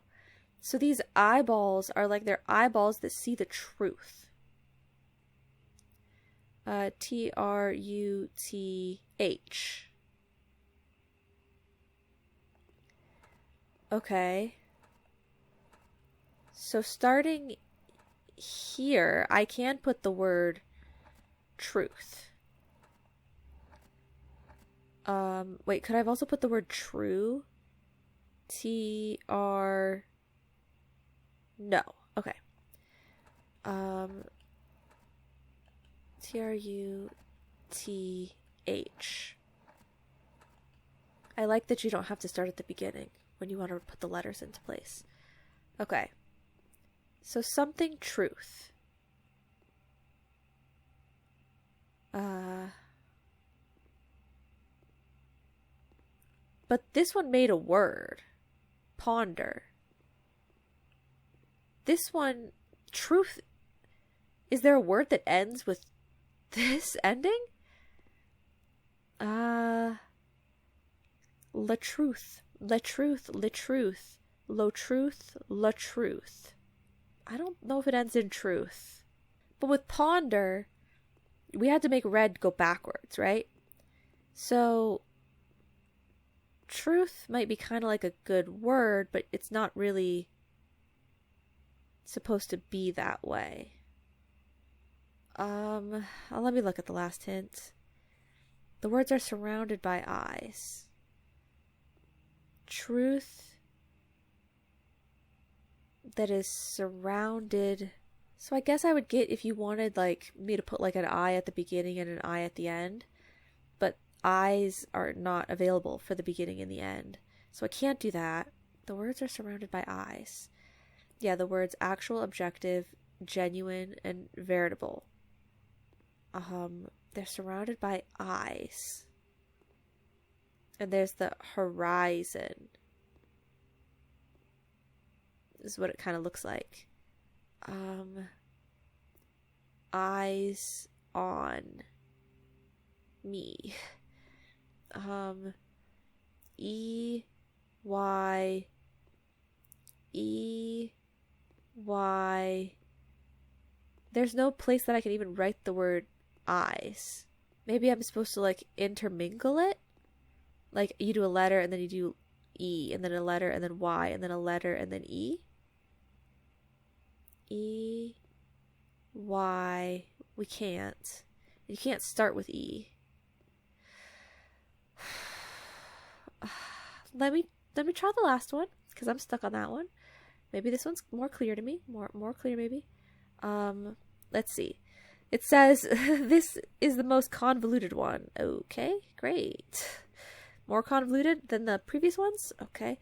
So these eyeballs are like, they're eyeballs that see the truth. Truth. Okay. So starting here, I can put the word truth. Wait, could I have also put the word true? No. Okay. Truth. I like that you don't have to start at the beginning when you want to put the letters into place. Okay. So something truth. But this one made a word. Ponder. This one, truth. Is there a word that ends with this ending? La truth. La truth. La truth. Lo truth. La truth. I don't know if it ends in truth. But with ponder, we had to make red go backwards, right? So truth might be kind of like a good word, but it's not really supposed to be that way. Let me look at the last hint. The words are surrounded by eyes. Truth that is surrounded. So I guess I would get, if you wanted like me to put like an eye at the beginning and an eye at the end, but eyes are not available for the beginning and the end. So I can't do that. The words are surrounded by eyes. Yeah, the words actual, objective, genuine, and veritable. They're surrounded by eyes. And there's the horizon. This is what it kind of looks like. Eyes on me. E Y There's no place that I can even write the word eyes. Maybe I'm supposed to like intermingle it. Like you do a letter and then you do E, and then a letter and then Y, and then a letter and then E. E Y. We can't. You can't start with E. Let me try the last one, because I'm stuck on that one. Maybe this one's more clear to me. More clear maybe. Let's see. It says this is the most convoluted one. Okay, great. More convoluted than the previous ones? Okay.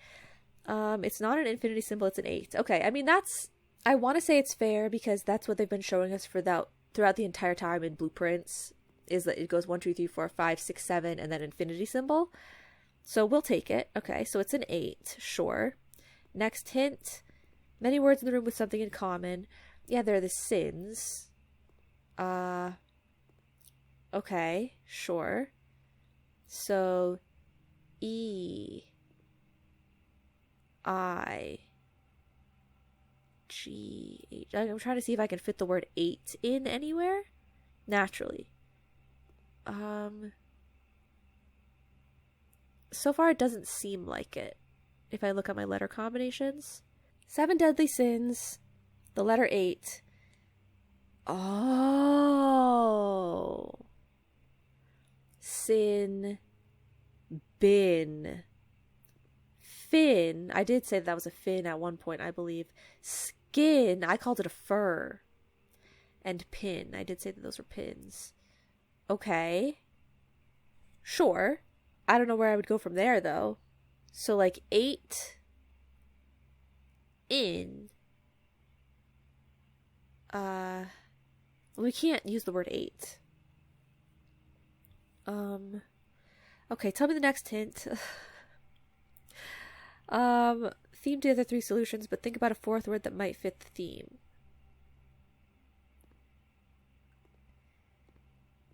It's not an infinity symbol, it's an 8. Okay, I mean I want to say it's fair because that's what they've been showing us throughout the entire time in blueprints, is that it goes 1, 2, 3, 4, 5, 6, 7, and then infinity symbol. So we'll take it. Okay, so it's an 8, sure. Next hint. Many words in the room with something in common. Yeah, they're the sins. Okay, sure. So E I G H. I'm trying to see if I can fit the word 8 in anywhere naturally. So far it doesn't seem like it. If I look at my letter combinations, 7 deadly sins, the letter 8. Oh. Sin, bin, fin, I did say that was a fin at one point, I believe. Skin, I called it a fur. And pin, I did say that those were pins. Okay. Sure. I don't know where I would go from there, though. So, like, 8 in. We can't use the word 8. Okay, tell me the next hint. Theme the other 3 solutions, but think about a 4th word that might fit the theme.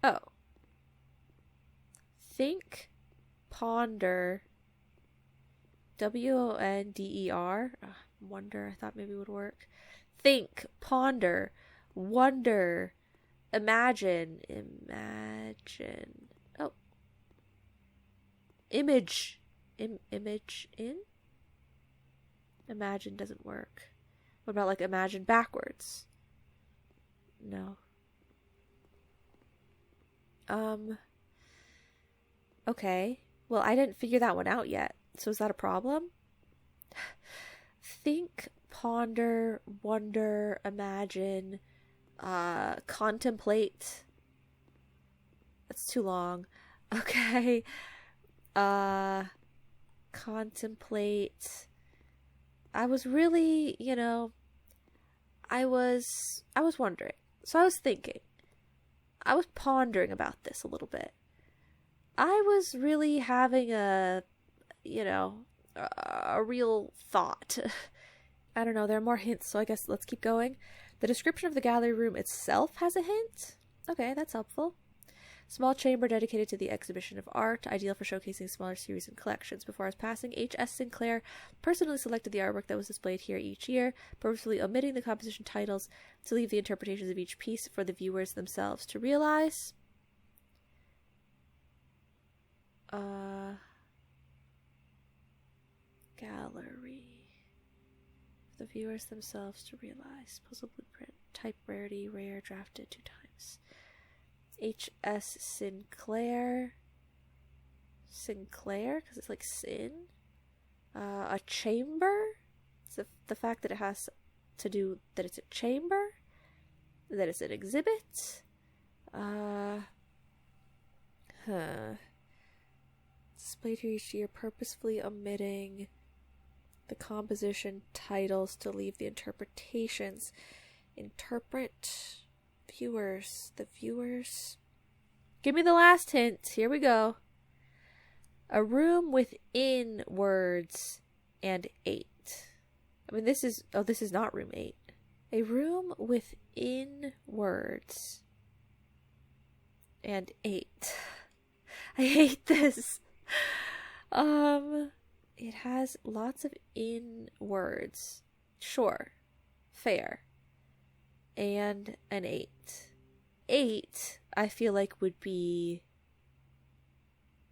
Oh. Think, ponder, WONDER. Wonder, I thought maybe would work. Think, ponder, wonder, imagine. Oh. Image. Image in? Imagine doesn't work. What about like imagine backwards? No. Okay. Well, I didn't figure that one out yet. So is that a problem? Think, ponder, wonder, imagine, contemplate. That's too long. Okay. Contemplate. I was really, I was wondering. So I was thinking. I was pondering about this a little bit. I was really having a real thought. I don't know, there are more hints, so I guess let's keep going. The description of the gallery room itself has a hint. Okay, that's helpful. Small chamber dedicated to the exhibition of art, ideal for showcasing smaller series and collections. Before I was passing, H.S. Sinclair personally selected the artwork that was displayed here each year, purposefully omitting the composition titles to leave the interpretations of each piece for the viewers themselves to realize. Gallery. The viewers themselves to realize. Puzzle blueprint. Type rarity, rare, drafted 2 times. H.S. Sinclair. Sinclair? Because it's like sin. A chamber? It's the fact that it has to do that it's a chamber. That it's an exhibit. Displayed here each year, purposefully omitting the composition titles to leave the interpretations. Interpret. Viewers. The viewers. Give me the last hint. Here we go. A room within words and 8. I mean, this is not room 8. A room within words and 8. I hate this. It has lots of in words. Sure. Fair. And an 8. 8, I feel like would be,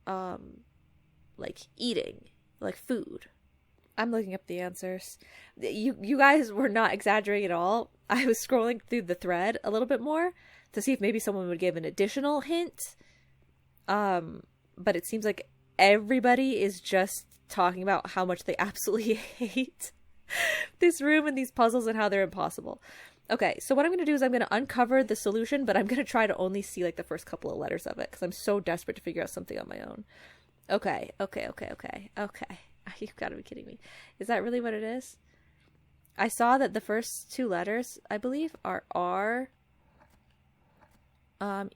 like eating, like food. I'm looking up the answers. You guys were not exaggerating at all. I was scrolling through the thread a little bit more to see if maybe someone would give an additional hint. But it seems like everybody is just talking about how much they absolutely hate this room and these puzzles and how they're impossible. Okay, so what I'm going to do is I'm going to uncover the solution, but I'm going to try to only see like the first couple of letters of it because I'm so desperate to figure out something on my own. Okay. You've got to be kidding me. Is that really what it is? I saw that the first 2 letters, I believe, are R,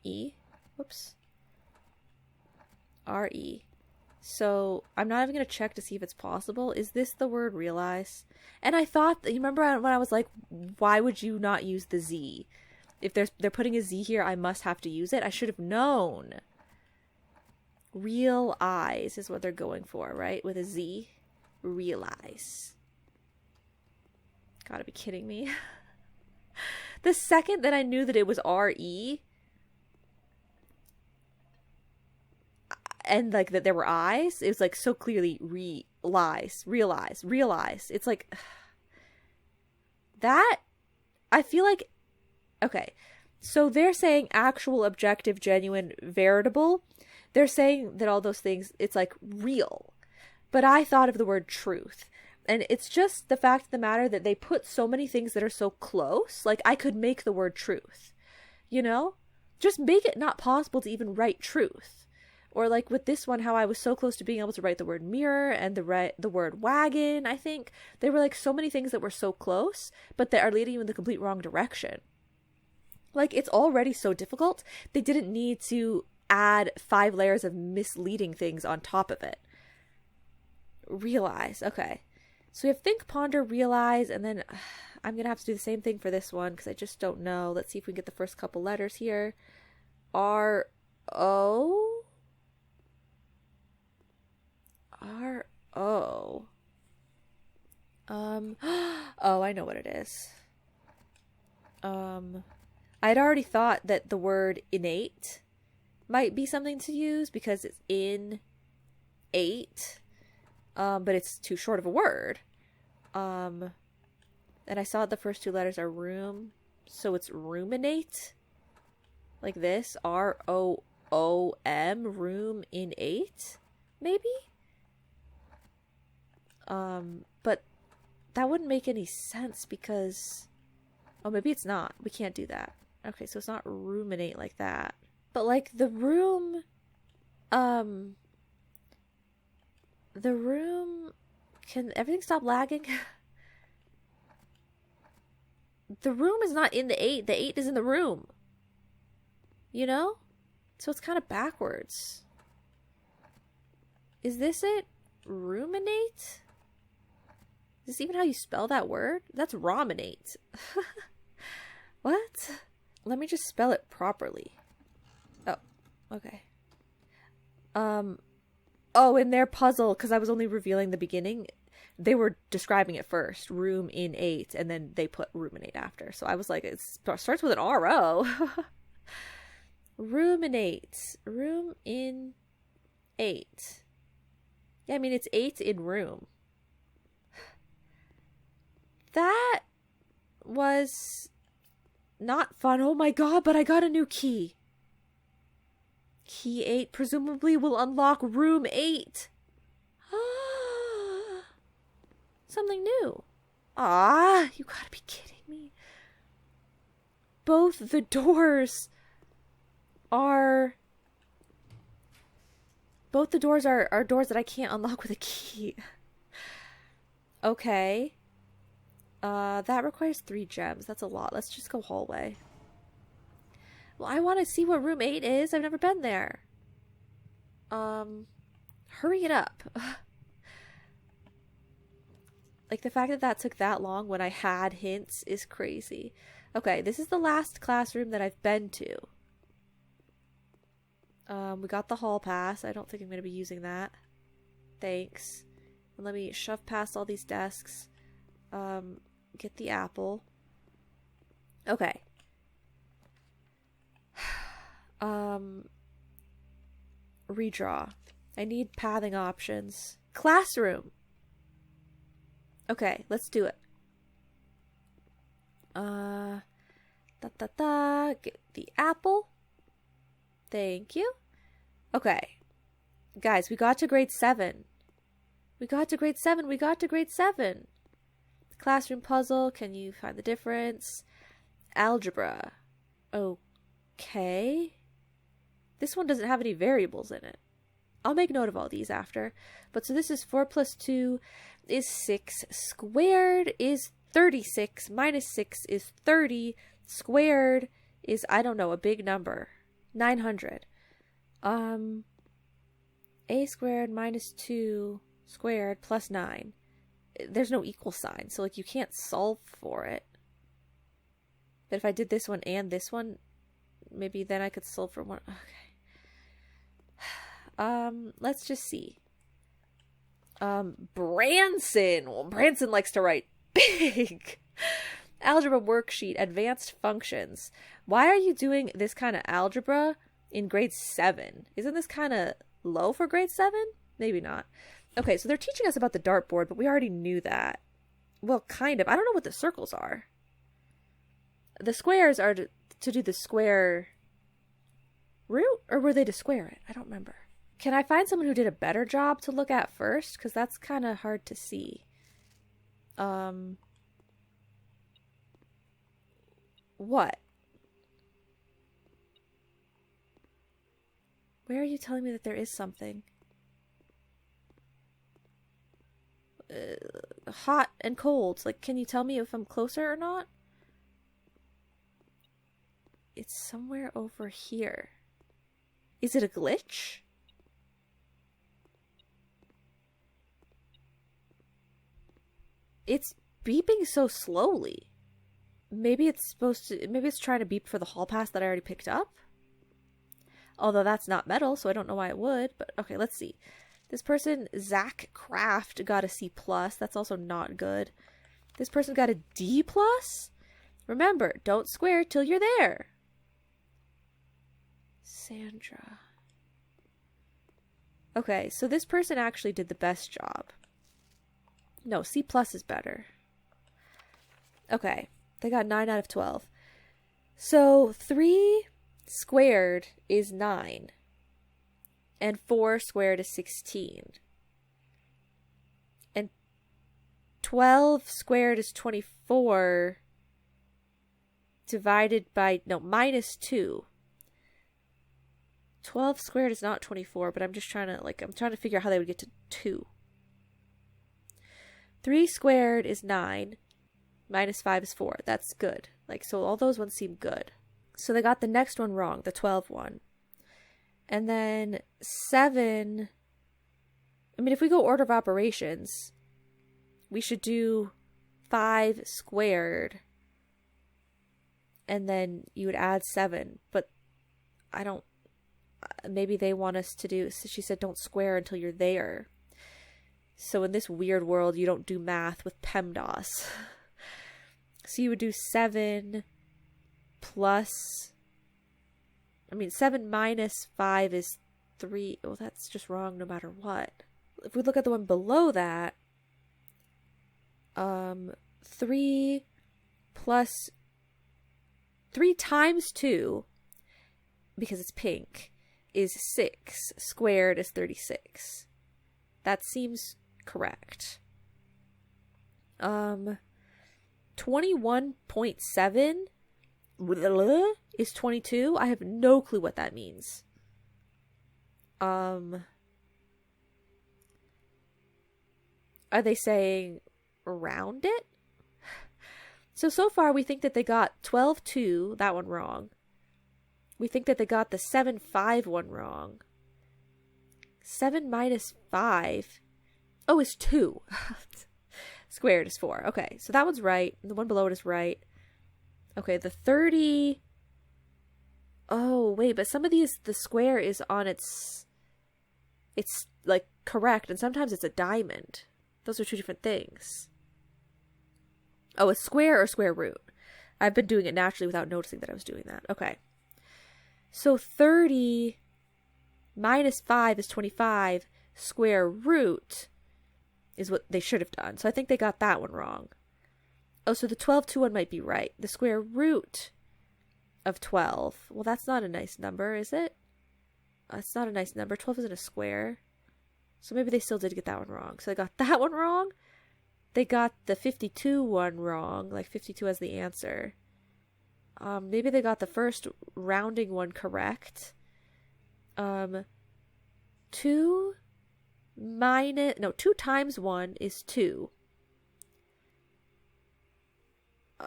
E. Whoops. R-E. So I'm not even going to check to see if it's possible. Is this the word realize? And I thought, you remember when I was like, why would you not use the Z? If they're putting a Z here, I must have to use it. I should have known. Real eyes is what they're going for, right? With a Z. Realize. Gotta be kidding me. The second that I knew that it was R-E, and like that there were eyes, it was like so clearly realize. It's like that. I feel like, okay, so they're saying actual, objective, genuine, veritable. They're saying that all those things, it's like real. but I thought of the word truth. And it's just the fact of the matter that they put so many things that are so close. Like, I could make the word truth, you know? Just make it not possible to even write truth. Or like with this one, how I was so close to being able to write the word mirror and the word wagon, I think. They were like so many things that were so close, but that are leading you in the complete wrong direction. Like, it's already so difficult. They didn't need to add 5 layers of misleading things on top of it. Realize. Okay. So we have think, ponder, realize, and then I'm going to have to do the same thing for this one because I just don't know. Let's see if we can get the first couple letters here. R-O? R-O. Oh, I know what it is. I'd already thought that the word innate might be something to use because it's in 8. But it's too short of a word. And I saw the first 2 letters are room, so it's ruminate. Like this, R-O-O-M, room in 8, maybe? But that wouldn't make any sense because, oh, maybe it's not. We can't do that. Okay, so it's not ruminate like that. But like the room, can everything stop lagging? The room is not in the 8. The 8 is in the room. You know? So it's kind of backwards. Is this it? Ruminate? Is this even how you spell that word? That's rominate. What? Let me just spell it properly. Oh, okay. Oh, in their puzzle, because I was only revealing the beginning, they were describing it first, room in 8, and then they put ruminate after. So I was like, it starts with an R-O. Ruminate. Room in 8. Yeah, I mean, it's 8 in room. That was not fun. Oh my god, but I got a new key. Key 8 presumably will unlock room 8. Something new. Ah, you gotta be kidding me. Both the doors are doors that I can't unlock with a key. Okay. That requires 3 gems. That's a lot. Let's just go hallway. Well, I want to see what room 8 is. I've never been there. Hurry it up. Like, the fact that took that long when I had hints is crazy. Okay, this is the last classroom that I've been to. We got the hall pass. I don't think I'm going to be using that. Thanks. And let me shove past all these desks. Get the apple. Okay. Redraw. I need pathing options. Classroom. Okay, let's do it. Get the apple. Thank you. Okay. Guys, we got to grade 7. We got to grade 7. We got to grade 7. Classroom puzzle. Can you find the difference? Algebra. Okay. This one doesn't have any variables in it. I'll make note of all these after. But so this is 4 plus 2 is 6. Squared is 36. Minus 6 is 30. Squared is, I don't know, a big number. 900. A squared minus 2 squared plus 9. There's no equal sign, so like you can't solve for it. But if I did this one and this one, maybe then I could solve for one. Okay. Let's just see. Branson. Well, Branson likes to write big. Algebra worksheet, advanced functions. Why are you doing this kind of algebra in grade 7? Isn't this kind of low for grade 7? Maybe not. Okay, so they're teaching us about the dartboard, but we already knew that. Well, kind of. I don't know what the circles are. The squares are to do the square root, or were they to square it? I don't remember. Can I find someone who did a better job to look at first? Because that's kind of hard to see. What? Where are you telling me that there is something? Hot and cold. Like, can you tell me if I'm closer or not? It's somewhere over here. Is it a glitch? It's beeping so slowly. Maybe it's trying to beep for the hall pass that I already picked up. Although that's not metal, so I don't know why it would. But okay, let's see. This person, Zach Craft, got a C+. That's also not good. This person got a D+. Remember, don't square till you're there. Sandra. Okay, so this person actually did the best job. No, C+ is better. Okay, they got 9 out of 12. So 3 squared is 9. And 4 squared is 16. And 12 squared is 24 divided by, no, minus 2. 12 squared is not 24, but I'm just trying to, I'm trying to figure out how they would get to 2. 3 squared is 9. Minus 5 is 4. That's good. So all those ones seem good. So they got the next one wrong, the 12 one. And then 7... I mean, if we go order of operations, we should do 5 squared. And then you would add 7. But I don't... Maybe they want us to do... She said don't square until you're there. So in this weird world, you don't do math with PEMDAS. So you would do 7 plus... 7 minus 5 is 3. Oh, that's just wrong no matter what. If we look at the one below that, 3 plus... 3 times 2, because it's pink, is 6. Squared is 36. That seems correct. 21.7 is 22. I have no clue what that means. Are they saying round it? So far we think that they got 12.2, that one wrong. We think that they got the 7.5 one wrong. 7 minus 5. Oh, is 2. Squared is 4. Okay, so that one's right. The one below it is right. Okay, the 30... Oh, wait, but some of these, the square is on its... It's, correct, and sometimes it's a diamond. Those are 2 different things. Oh, a square or square root. I've been doing it naturally without noticing that I was doing that. Okay. So 30 minus 5 is 25. Square root is what they should have done. So I think they got that one wrong. Oh, so the 12.2 one might be right. The square root of 12. Well, that's not a nice number, is it? It's not a nice number. 12 isn't a square. So maybe they still did get that one wrong. So they got that one wrong. They got the 52 one wrong. 52 as the answer. Maybe they got the first rounding one correct. 2 times 1 is 2.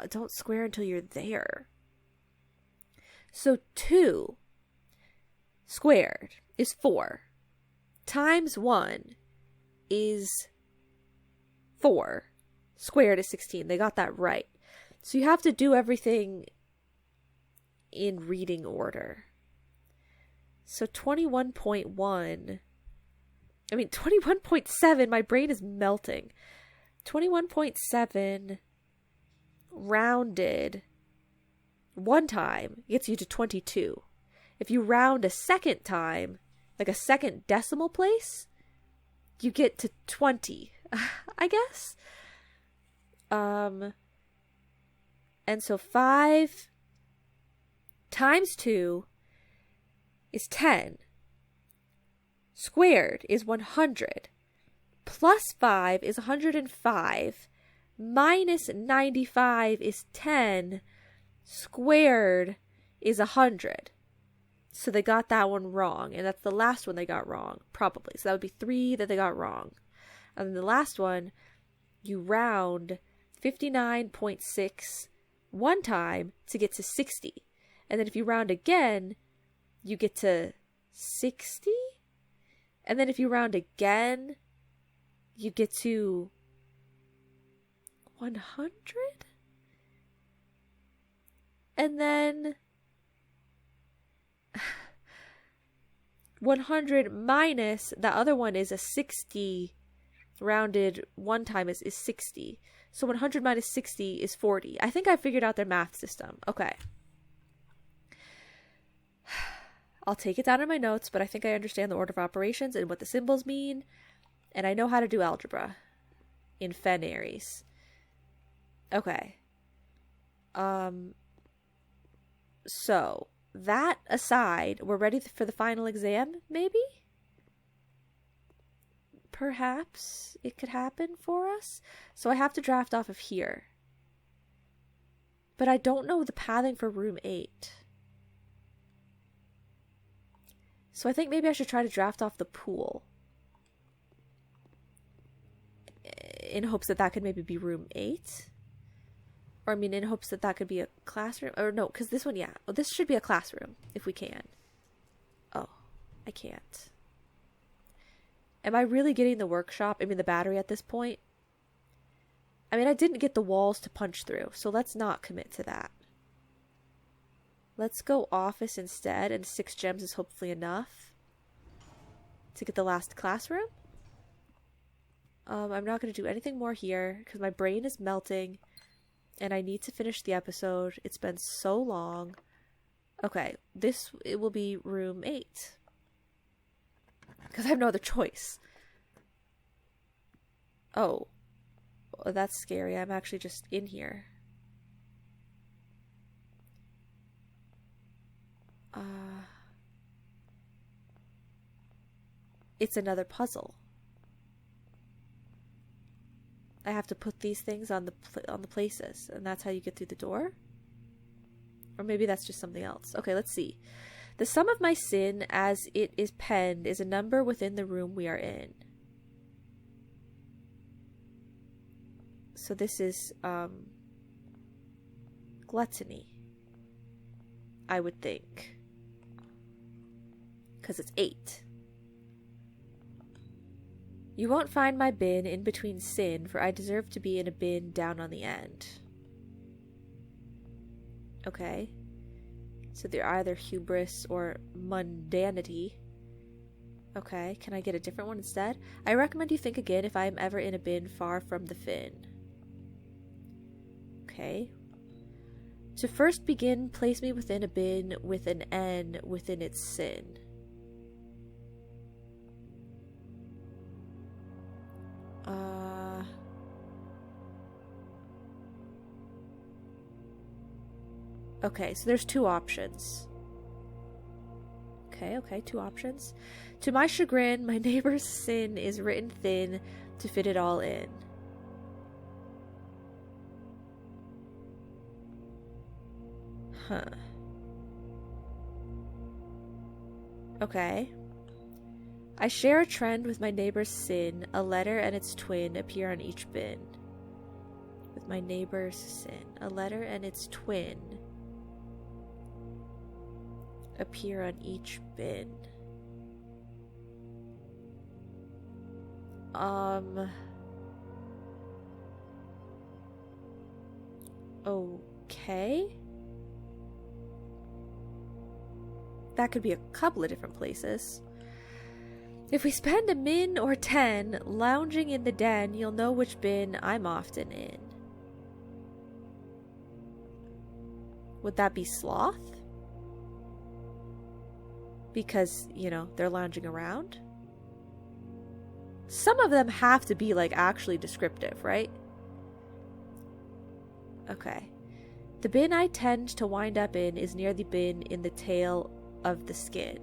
Don't square until you're there. So 2 squared is 4. Times 1 is 4. Squared is 16. They got that right. So you have to do everything in reading order. So 21.1... 21.7, my brain is melting. 21.7 rounded one time gets you to 22. If you round a second time, a second decimal place, you get to 20, I guess. And so 5 times 2 is 10. squared is 100. Plus 5 is 105. Minus 95 is 10. Squared is 100. So they got that one wrong. And that's the last one they got wrong, probably. So that would be 3 that they got wrong. And then the last one, you round 59.6 one time to get to 60. And then if you round again, you get to 60. And then if you round again, you get to 100. And then 100 minus the other one is a 60. Rounded one time is 60. So 100 minus 60 is 40. I think I figured out their math system. Okay. I'll take it down in my notes, but I think I understand the order of operations and what the symbols mean. And I know how to do algebra in Fen Aries. Okay. So, that aside, we're ready for the final exam, maybe? Perhaps it could happen for us. So I have to draft off of here. But I don't know the pathing for room 8. So I think maybe I should try to draft off the pool. In hopes that that could maybe be room 8. Or I mean in hopes that that could be a classroom. Or no, because this one, yeah. Oh, this should be a classroom, if we can. Oh, I can't. Am I really getting the workshop? I mean the battery at this point? I mean I didn't get the walls to punch through. So let's not commit to that. Let's go office instead. And 6 gems is hopefully enough to get the last classroom. I'm not going to do anything more here because my brain is melting and I need to finish the episode. It's been so long. Okay, it will be room 8 because I have no other choice. Oh, that's scary. I'm actually just in here. It's another puzzle. I have to put these things on the places, and that's how you get through the door? Or maybe that's just something else. Okay, let's see. The sum of my sin as it is penned is a number within the room we are in. So this is gluttony, I would think. Because it's 8. You won't find my bin in between sin, for I deserve to be in a bin down on the end. Okay. So they're either hubris or mundanity. Okay, can I get a different one instead? I recommend you think again if I am ever in a bin far from the fin. Okay. To first begin, place me within a bin with an N within its sin. Okay, so there's 2 options. Okay, 2 options. To my chagrin, my neighbor's sin is written thin to fit it all in. Huh. Okay. I share a trend with my neighbor's sin. A letter and its twin appear on each bin. With my neighbor's sin. A letter and its twin appear on each bin. Okay. That could be a couple of different places. If we spend a min or 10 lounging in the den, you'll know which bin I'm often in. Would that be sloth? Because, you know, they're lounging around. Some of them have to be, like, actually descriptive, right? Okay. The bin I tend to wind up in is near the bin in the tail of the skin.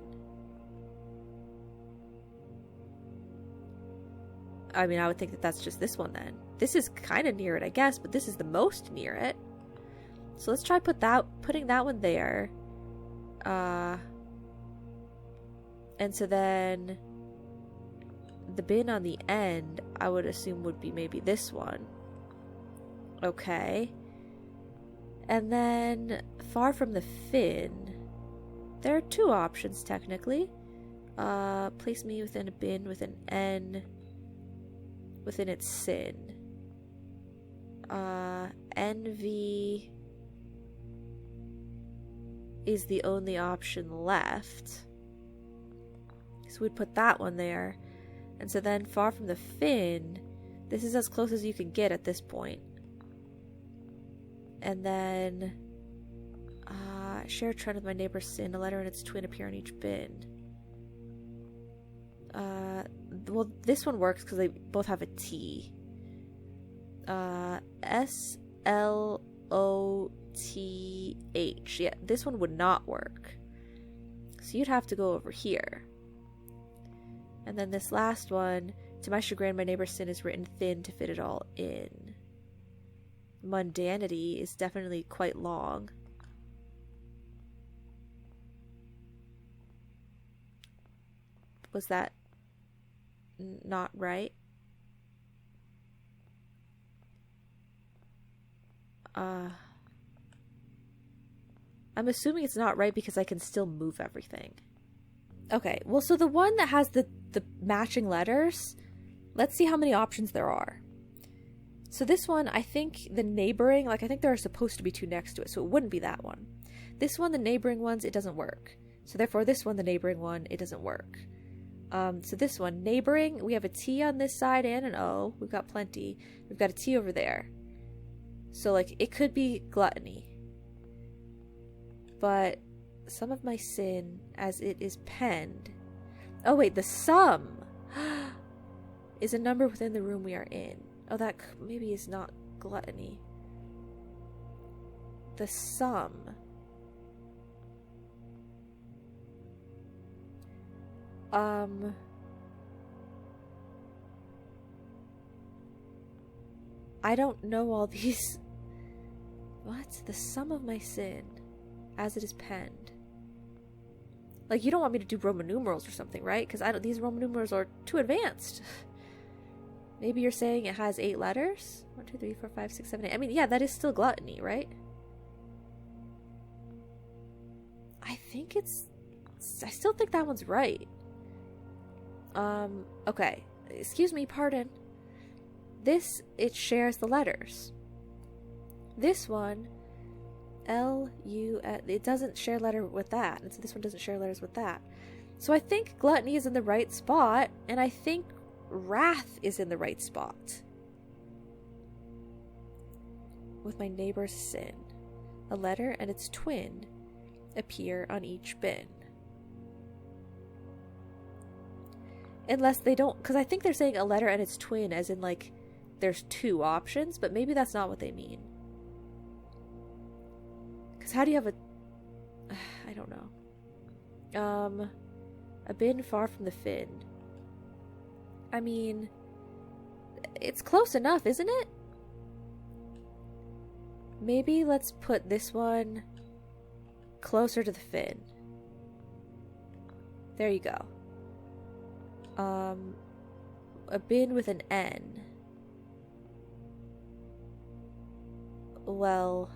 I mean, I would think that that's just this one then. This is kind of near it, I guess, but this is the most near it. So let's try putting that one there. And so then the bin on the end, I would assume would be maybe this one. Okay. And then far from the fin, there are two options technically. Place me within a bin with an N within its sin. Envy is the only option left. So we'd put that one there. And so then far from the fin, this is as close as you can get at this point. And then share a trend with my neighbor's sin. A letter and its twin appear on each bin. Well, this one works because they both have a T. S-L-O-T-H. Yeah, this one would not work. So you'd have to go over here. And then this last one, to my chagrin, my neighbor's sin is written thin to fit it all in. Mundanity is definitely quite long. Was that not right? I'm assuming it's not right because I can still move everything. Okay, well, so the one that has the matching letters, let's see how many options there are. So this one, I think the neighboring, like I think there are supposed to be two next to it, so it wouldn't be that one. This one, the neighboring ones, it doesn't work. So therefore this one, the neighboring one, it doesn't work. So this one, neighboring, we have a T on this side and an O. We've got plenty. We've got a T over there. So, like, it could be gluttony. But some of my sin, as it is penned... Oh, wait, the sum is a number within the room we are in. Oh, that maybe is not gluttony. The sum... I don't know all these. What? The sum of my sin, as it is penned. Like, you don't want me to do Roman numerals or something, right? Because these Roman numerals are too advanced. Maybe you're saying it has 8 letters? 1, 2, 3, 4, 5, 6, 7, 8. I mean, yeah, that is still gluttony, right? I still think that one's right. Okay. Excuse me, pardon. This, it shares the letters. This one, it doesn't share letter with that. And so this one doesn't share letters with that. So I think gluttony is in the right spot, and I think wrath is in the right spot. With my neighbor's sin. A letter and its twin appear on each bin. Unless they don't, because I think they're saying a letter and its twin as in, like, there's 2 options, but maybe that's not what they mean. Because how do you have I don't know. A bin far from the fin. I mean, it's close enough, isn't it? Maybe let's put this one closer to the fin. There you go. A bin with an N. Well,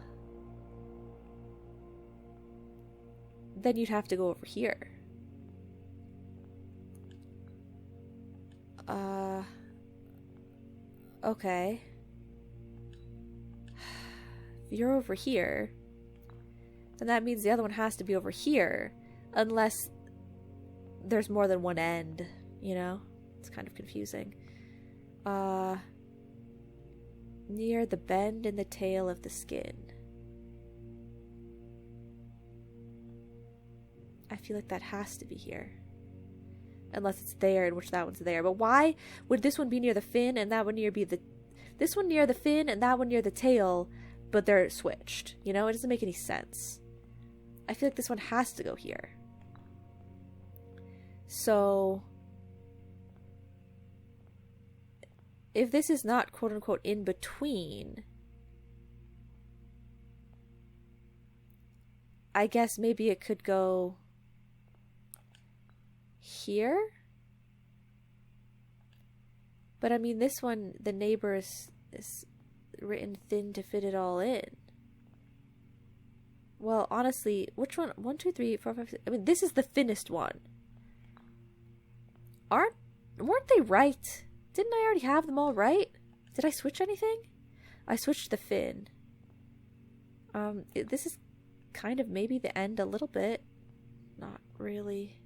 then you'd have to go over here. Okay. If you're over here, then that means the other one has to be over here, unless there's more than one end, you know? It's kind of confusing. Near the bend in the tail of the skin. I feel like that has to be here. Unless it's there, in which that one's there. But why would this one be near the fin and that one this one near the fin and that one near the tail, but they're switched? You know, it doesn't make any sense. I feel like this one has to go here. So if this is not quote unquote in between, I guess maybe it could go here. But I mean, this one, the neighbor is written thin to fit it all in. Well, honestly, which one? 1, 2, 3, 4, 5, 6. I mean, this is the thinnest one. Weren't they right? Didn't I already have them all right? Did I switch anything? I switched the fin. This is kind of maybe the end a little bit. Not really.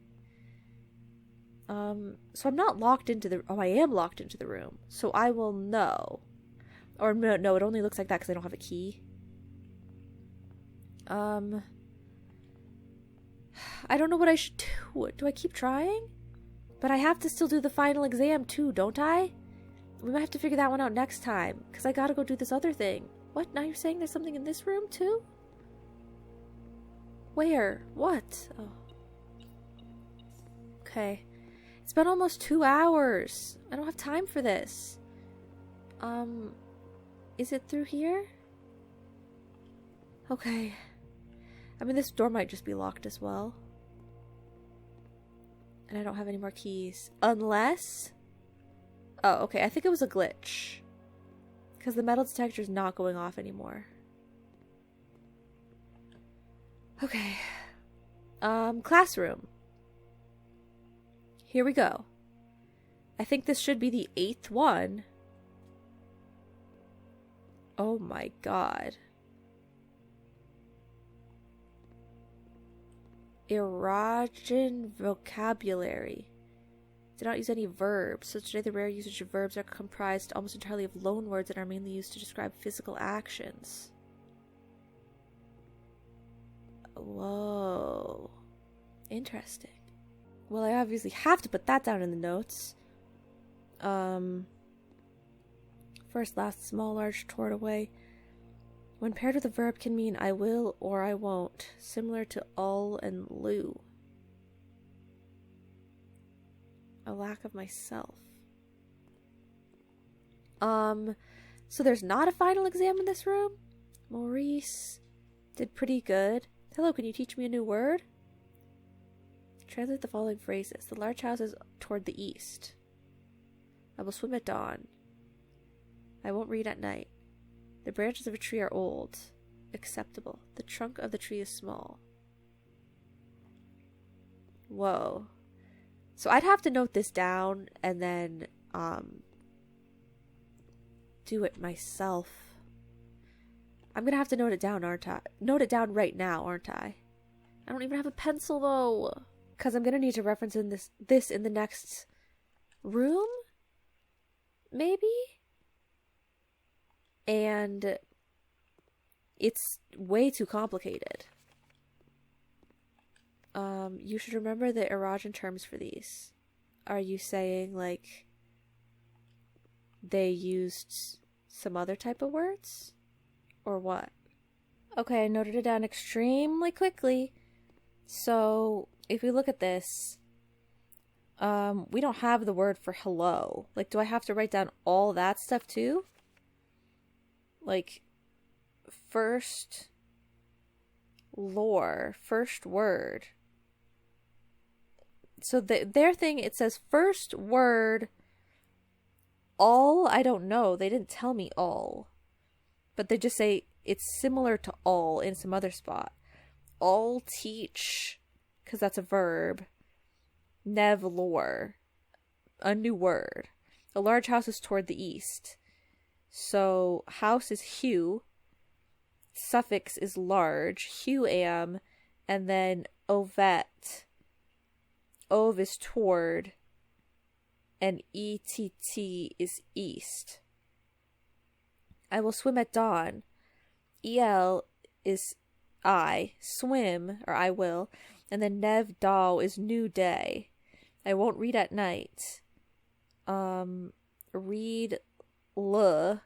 So I'm not locked into the... Oh, I am locked into the room. So I will know. Or no, it only looks like that because I don't have a key. I don't know what I should do. Do I keep trying? But I have to still do the final exam too, don't I? We might have to figure that one out next time. Because I gotta go do this other thing. What? Now you're saying there's something in this room too? Where? What? Oh. Okay. It's been almost 2 hours. I don't have time for this. Is it through here? Okay. I mean, this door might just be locked as well. And I don't have any more keys. Unless... Oh, okay. I think it was a glitch. Because the metal detector is not going off anymore. Okay. Classroom. Here we go. I think this should be the 8th one. Oh my god. Erogen vocabulary. Did not use any verbs. So today the rare usage of verbs are comprised almost entirely of loanwords and are mainly used to describe physical actions. Whoa. Interesting. Well, I obviously have to put that down in the notes. First, last, small, large, toward, away. When paired with a verb can mean I will or I won't, similar to all and lieu. A lack of myself. So there's not a final exam in this room? Maurice did pretty good. Hello, can you teach me a new word? Translate the following phrases. The large house is toward the east. I will swim at dawn. I won't read at night. The branches of a tree are old. Acceptable. The trunk of the tree is small. Whoa. So I'd have to note this down and then do it myself. I'm gonna have to note it down, aren't I? Note it down right now, aren't I? I don't even have a pencil though. Because I'm gonna need to reference in this in the next room? Maybe? And it's way too complicated. You should remember the erogen terms for these. Are you saying, like, they used some other type of words? Or what? Okay, I noted it down extremely quickly. So, if we look at this, we don't have the word for hello. Like, do I have to write down all that stuff too? Like, first lore, first word. So their thing, it says first word, all, I don't know. They didn't tell me all. But they just say it's similar to all in some other spot. All teach, because that's a verb. Nev lore, a new word. A large house is toward the east. So house is hue. Suffix is large. Hue am. And then ovet. Ov is toward. And ETT is east. I will swim at dawn. EL is I. Swim, or I will. And then Nev Dal is new day. I won't read at night. Read L.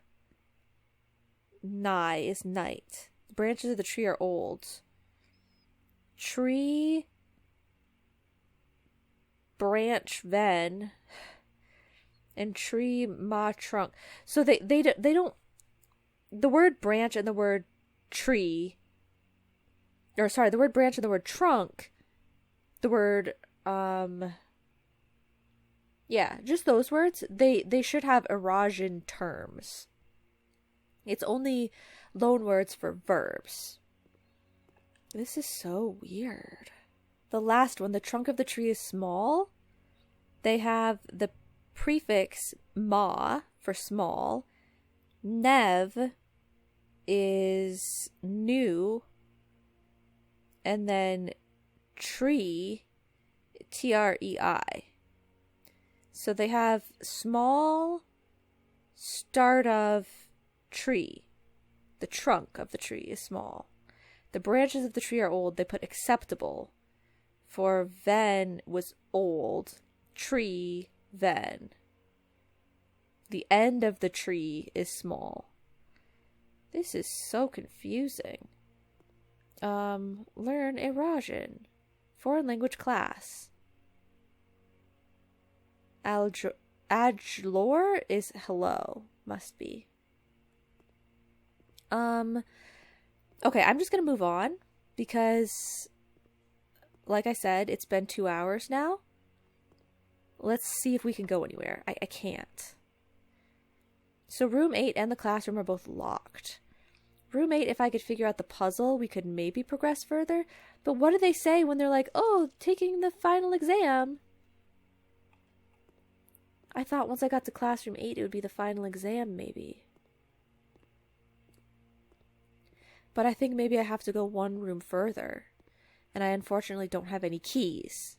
Nigh is night. The branches of the tree are old. Tree. Branch ven. and tree, ma, trunk. So they don't, the word branch and the word tree, or sorry, the word branch and the word trunk, the word, yeah, just those words, they should have Eurasian terms. It's only loan words for verbs. This is so weird. The last one, the trunk of the tree is small. They have the prefix ma for small. Nev is new. And then tree, trei. So they have small start of tree. The trunk of the tree is small. The branches of the tree are old. They put acceptable. For ven was old. Tree, ven. The end of the tree is small. This is so confusing. Learn Eurasian. Foreign language class. Adlor is hello. Must be. Okay, I'm just gonna move on because, like I said, it's been 2 hours now. Let's see if we can go anywhere. I can't. So room 8 and the classroom are both locked. Room 8, if I could figure out the puzzle, we could maybe progress further. But what do they say when they're like, oh, taking the final exam? I thought once I got to classroom 8, it would be the final exam, maybe. But I think maybe I have to go one room further. And I unfortunately don't have any keys.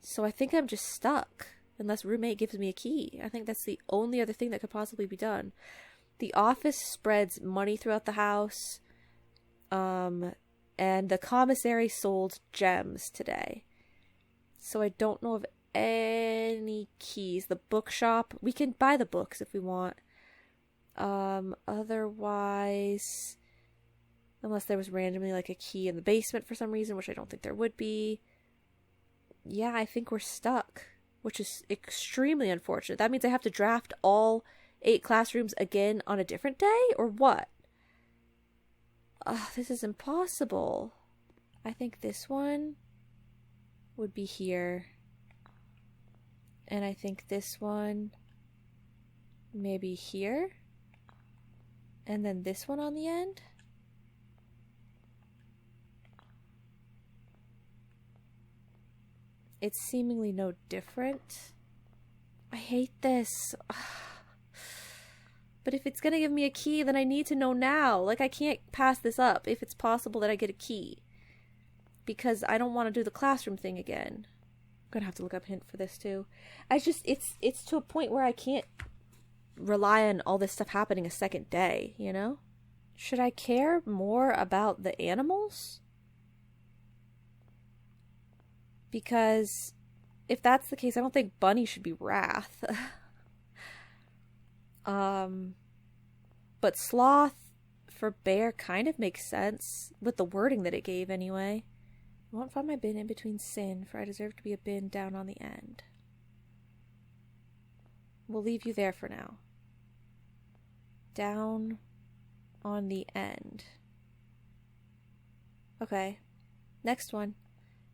So I think I'm just stuck. Unless room 8 gives me a key. I think that's the only other thing that could possibly be done. The office spreads money throughout the house. And the commissary sold gems today. So I don't know of any keys. The bookshop, we can buy the books if we want. Otherwise, unless there was randomly like a key in the basement for some reason, which I don't think there would be. Yeah, I think we're stuck, which is extremely unfortunate. That means I have to draft all 8 classrooms again on a different day, or what? This is impossible. I think this one would be here. And I think this one maybe here. And then this one on the end. It's seemingly no different. I hate this. But if it's gonna give me a key, then I need to know now. Like, I can't pass this up if it's possible that I get a key. Because I don't want to do the classroom thing again. I'm gonna have to look up a hint for this too. It's to a point where I can't rely on all this stuff happening a second day, you know? Should I care more about the animals? Because if that's the case, I don't think Bunny should be Wrath. But Sloth for Bear kind of makes sense with the wording that it gave anyway. I won't find my bin in between sin, for I deserve to be a bin down on the end. We'll leave you there for now. Down on the end. Okay. Next one.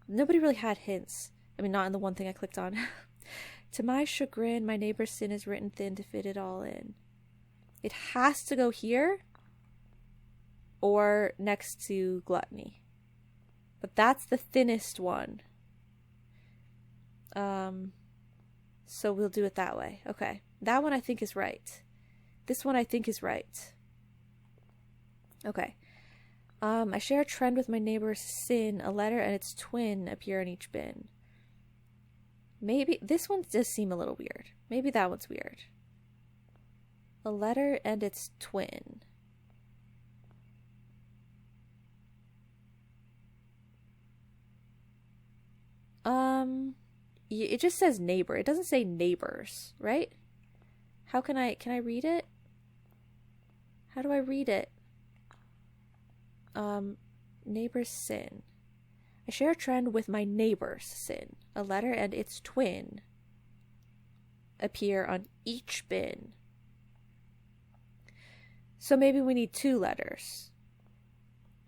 Nobody really had hints. I mean, not in the one thing I clicked on. To my chagrin, my neighbor's sin is written thin to fit it all in. It has to go here or next to gluttony. But that's the thinnest one. So we'll do it that way. Okay. That one I think is right. This one I think is right. Okay. I share a trend with my neighbor's sin. A letter and its twin appear in each bin. Maybe this one does seem a little weird. Maybe that one's weird. A letter and its twin. It just says neighbor. It doesn't say neighbors, right? How can I read it? How do I read it? Neighbor's sin. I share a trend with my neighbor's sin. A letter and its twin. appear on each bin. So maybe we need 2 letters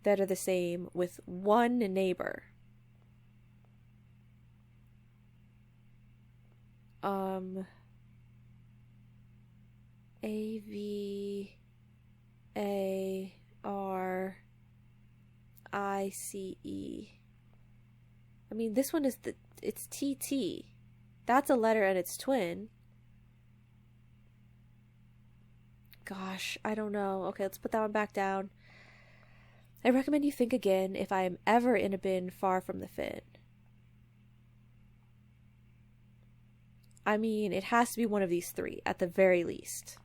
that are the same with one neighbor. AVARICE. I mean, this one is it's TT. That's a letter and its twin. Gosh, I don't know. Okay, let's put that one back down. I recommend you think again if I am ever in a bin far from the fin. I mean, it has to be one of these 3, at the very least.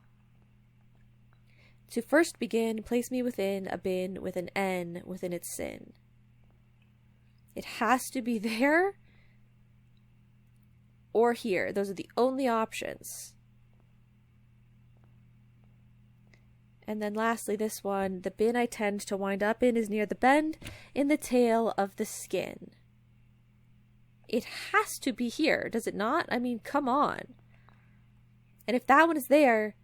To first begin, place me within a bin with an N within its sin. It has to be there or here. Those are the only options. And then lastly, this one, the bin I tend to wind up in is near the bend in the tail of the skin. It has to be here, does it not? I mean, come on. And if that one is there,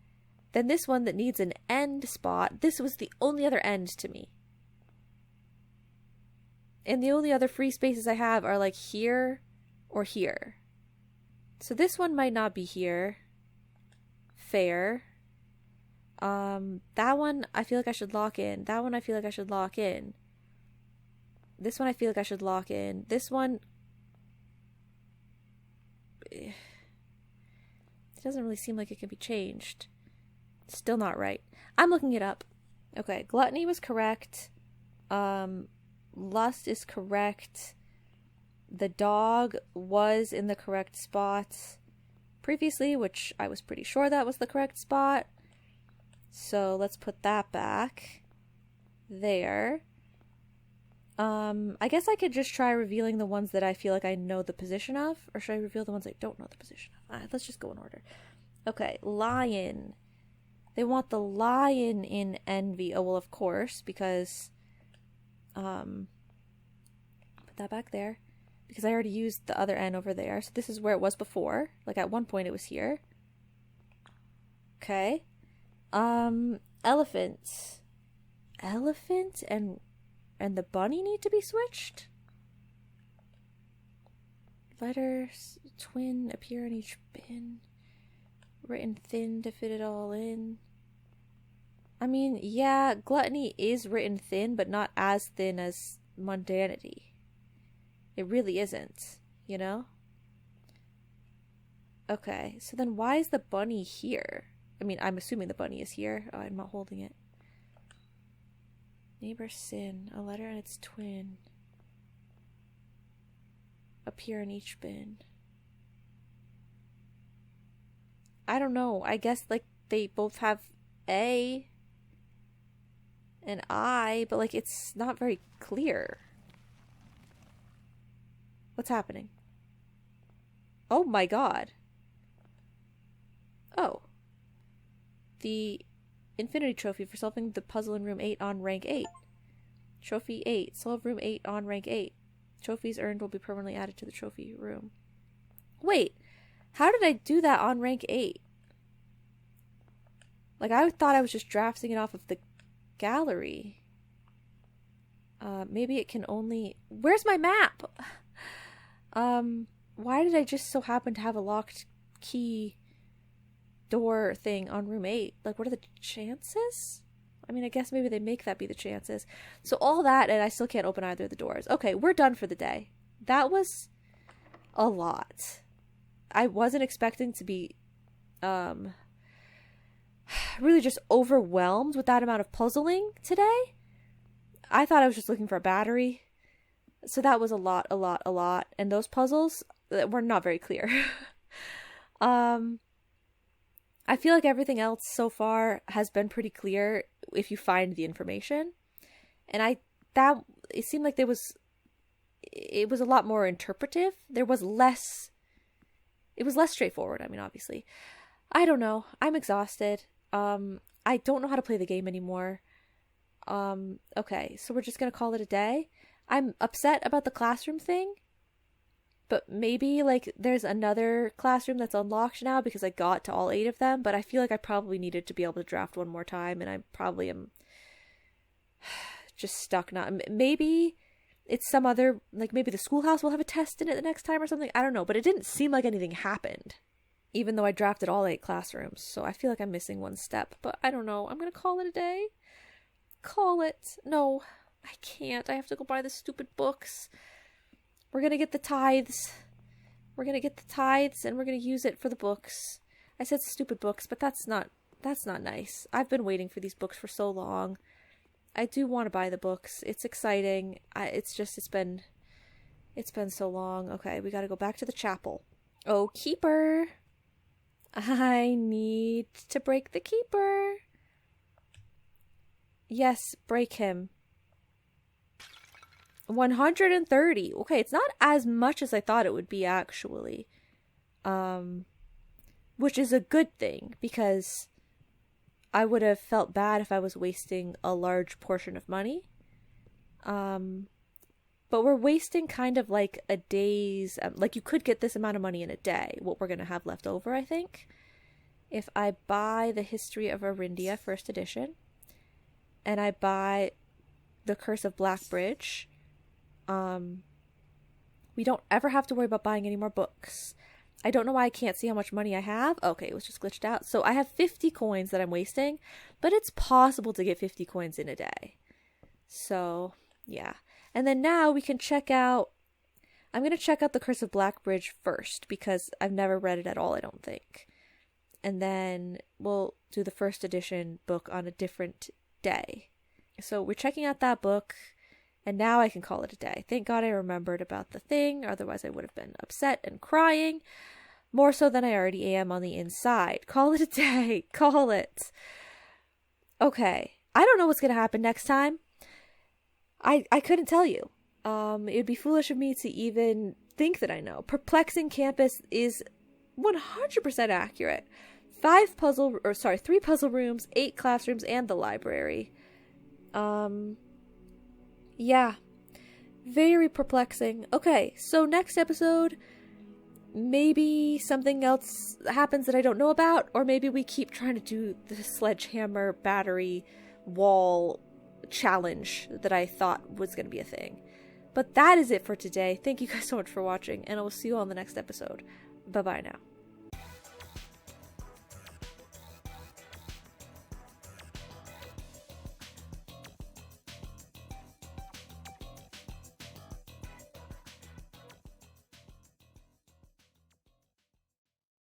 then this one that needs an end spot, this was the only other end to me. And the only other free spaces I have are like here or here. So this one might not be here. Fair. That one I feel like I should lock in. That one I feel like I should lock in. This one I feel like I should lock in. This one, it doesn't really seem like it can be changed. Still not right. I'm looking it up. Okay, gluttony was correct. Lust is correct. The dog was in the correct spot previously, which I was pretty sure that was the correct spot. So let's put that back there. I guess I could just try revealing the ones that I feel like I know the position of, or should I reveal the ones I don't know the position of? Let's just go in order. Okay, lion. They want the lion in envy. Oh, well, of course, because put that back there, because I already used the other N over there. So this is where it was before. Like at one point it was here. Okay. Elephant and the bunny need to be switched. Letters twin appear in each bin. Written thin to fit it all in. I mean, yeah, gluttony is written thin, but not as thin as mundanity. It really isn't, you know? Okay, so then why is the bunny here? I mean, I'm assuming the bunny is here. Oh, I'm not holding it. Neighbor sin, a letter and its twin appear in each bin. I don't know. I guess like they both have A and I, but like it's not very clear. What's happening? Oh my god. Oh. The Infinity Trophy for solving the puzzle in room 8 on rank 8. Trophy 8. Solve room 8 on rank 8. Trophies earned will be permanently added to the trophy room. Wait. How did I do that on rank 8? Like, I thought I was just drafting it off of the gallery. Maybe it can only... Where's my map? Why did I just so happen to have a locked key door thing on room 8? Like, what are the chances? I mean, I guess maybe they make that be the chances. So all that, and I still can't open either of the doors. Okay, we're done for the day. That was a lot. I wasn't expecting to be really just overwhelmed with that amount of puzzling today. I thought I was just looking for a battery. So that was a lot. And those puzzles were not very clear. I feel like everything else so far has been pretty clear if you find the information. And it seemed like it was a lot more interpretive. It was less straightforward. I mean, obviously. I don't know. I'm exhausted. I don't know how to play the game anymore. Okay, so we're just gonna call it a day. I'm upset about the classroom thing, But maybe, like, there's another classroom that's unlocked now because I got to all 8 of them, but I feel like I probably needed to be able to draft one more time, and I probably am just stuck not... Maybe it's some other... Like, maybe the schoolhouse will have a test in it the next time or something. I don't know, but it didn't seem like anything happened, even though I drafted all 8 classrooms, so I feel like I'm missing one step. But I don't know. I'm gonna call it a day. Call it. No, I can't. I have to go buy the stupid books. We're gonna get the tithes. We're gonna get the tithes and we're gonna use it for the books. I said stupid books, but that's not nice. I've been waiting for these books for so long. I do want to buy the books. It's exciting. It's been so long. Okay, we gotta go back to the chapel. Oh, keeper. I need to break the keeper. Yes, break him. 130. Okay, it's not as much as I thought it would be, actually. Which is a good thing, because I would have felt bad if I was wasting a large portion of money. But we're wasting kind of like a day's... like, you could get this amount of money in a day, what we're going to have left over, I think. If I buy the History of Arindia, first edition, and I buy the Curse of Blackbridge... we don't ever have to worry about buying any more books. I don't know why I can't see how much money I have. Okay, it was just glitched out. So I have 50 coins that I'm wasting, but it's possible to get 50 coins in a day. So, yeah. And then now we can check out... I'm going to check out the Curse of Blackbridge first, because I've never read it at all, I don't think. And then we'll do the first edition book on a different day. So we're checking out that book... And now I can call it a day. Thank God I remembered about the thing. Otherwise I would have been upset and crying. More so than I already am on the inside. Call it a day. Call it. Okay. I don't know what's going to happen next time. I couldn't tell you. It would be foolish of me to even think that I know. Perplexing Campus is 100% accurate. 3 puzzle rooms, 8 classrooms, and the library. Yeah, very perplexing. Okay, so next episode, maybe something else happens that I don't know about, or maybe we keep trying to do the sledgehammer battery wall challenge that I thought was going to be a thing. But that is it for today. Thank you guys so much for watching, and I will see you all in the next episode. Bye-bye now.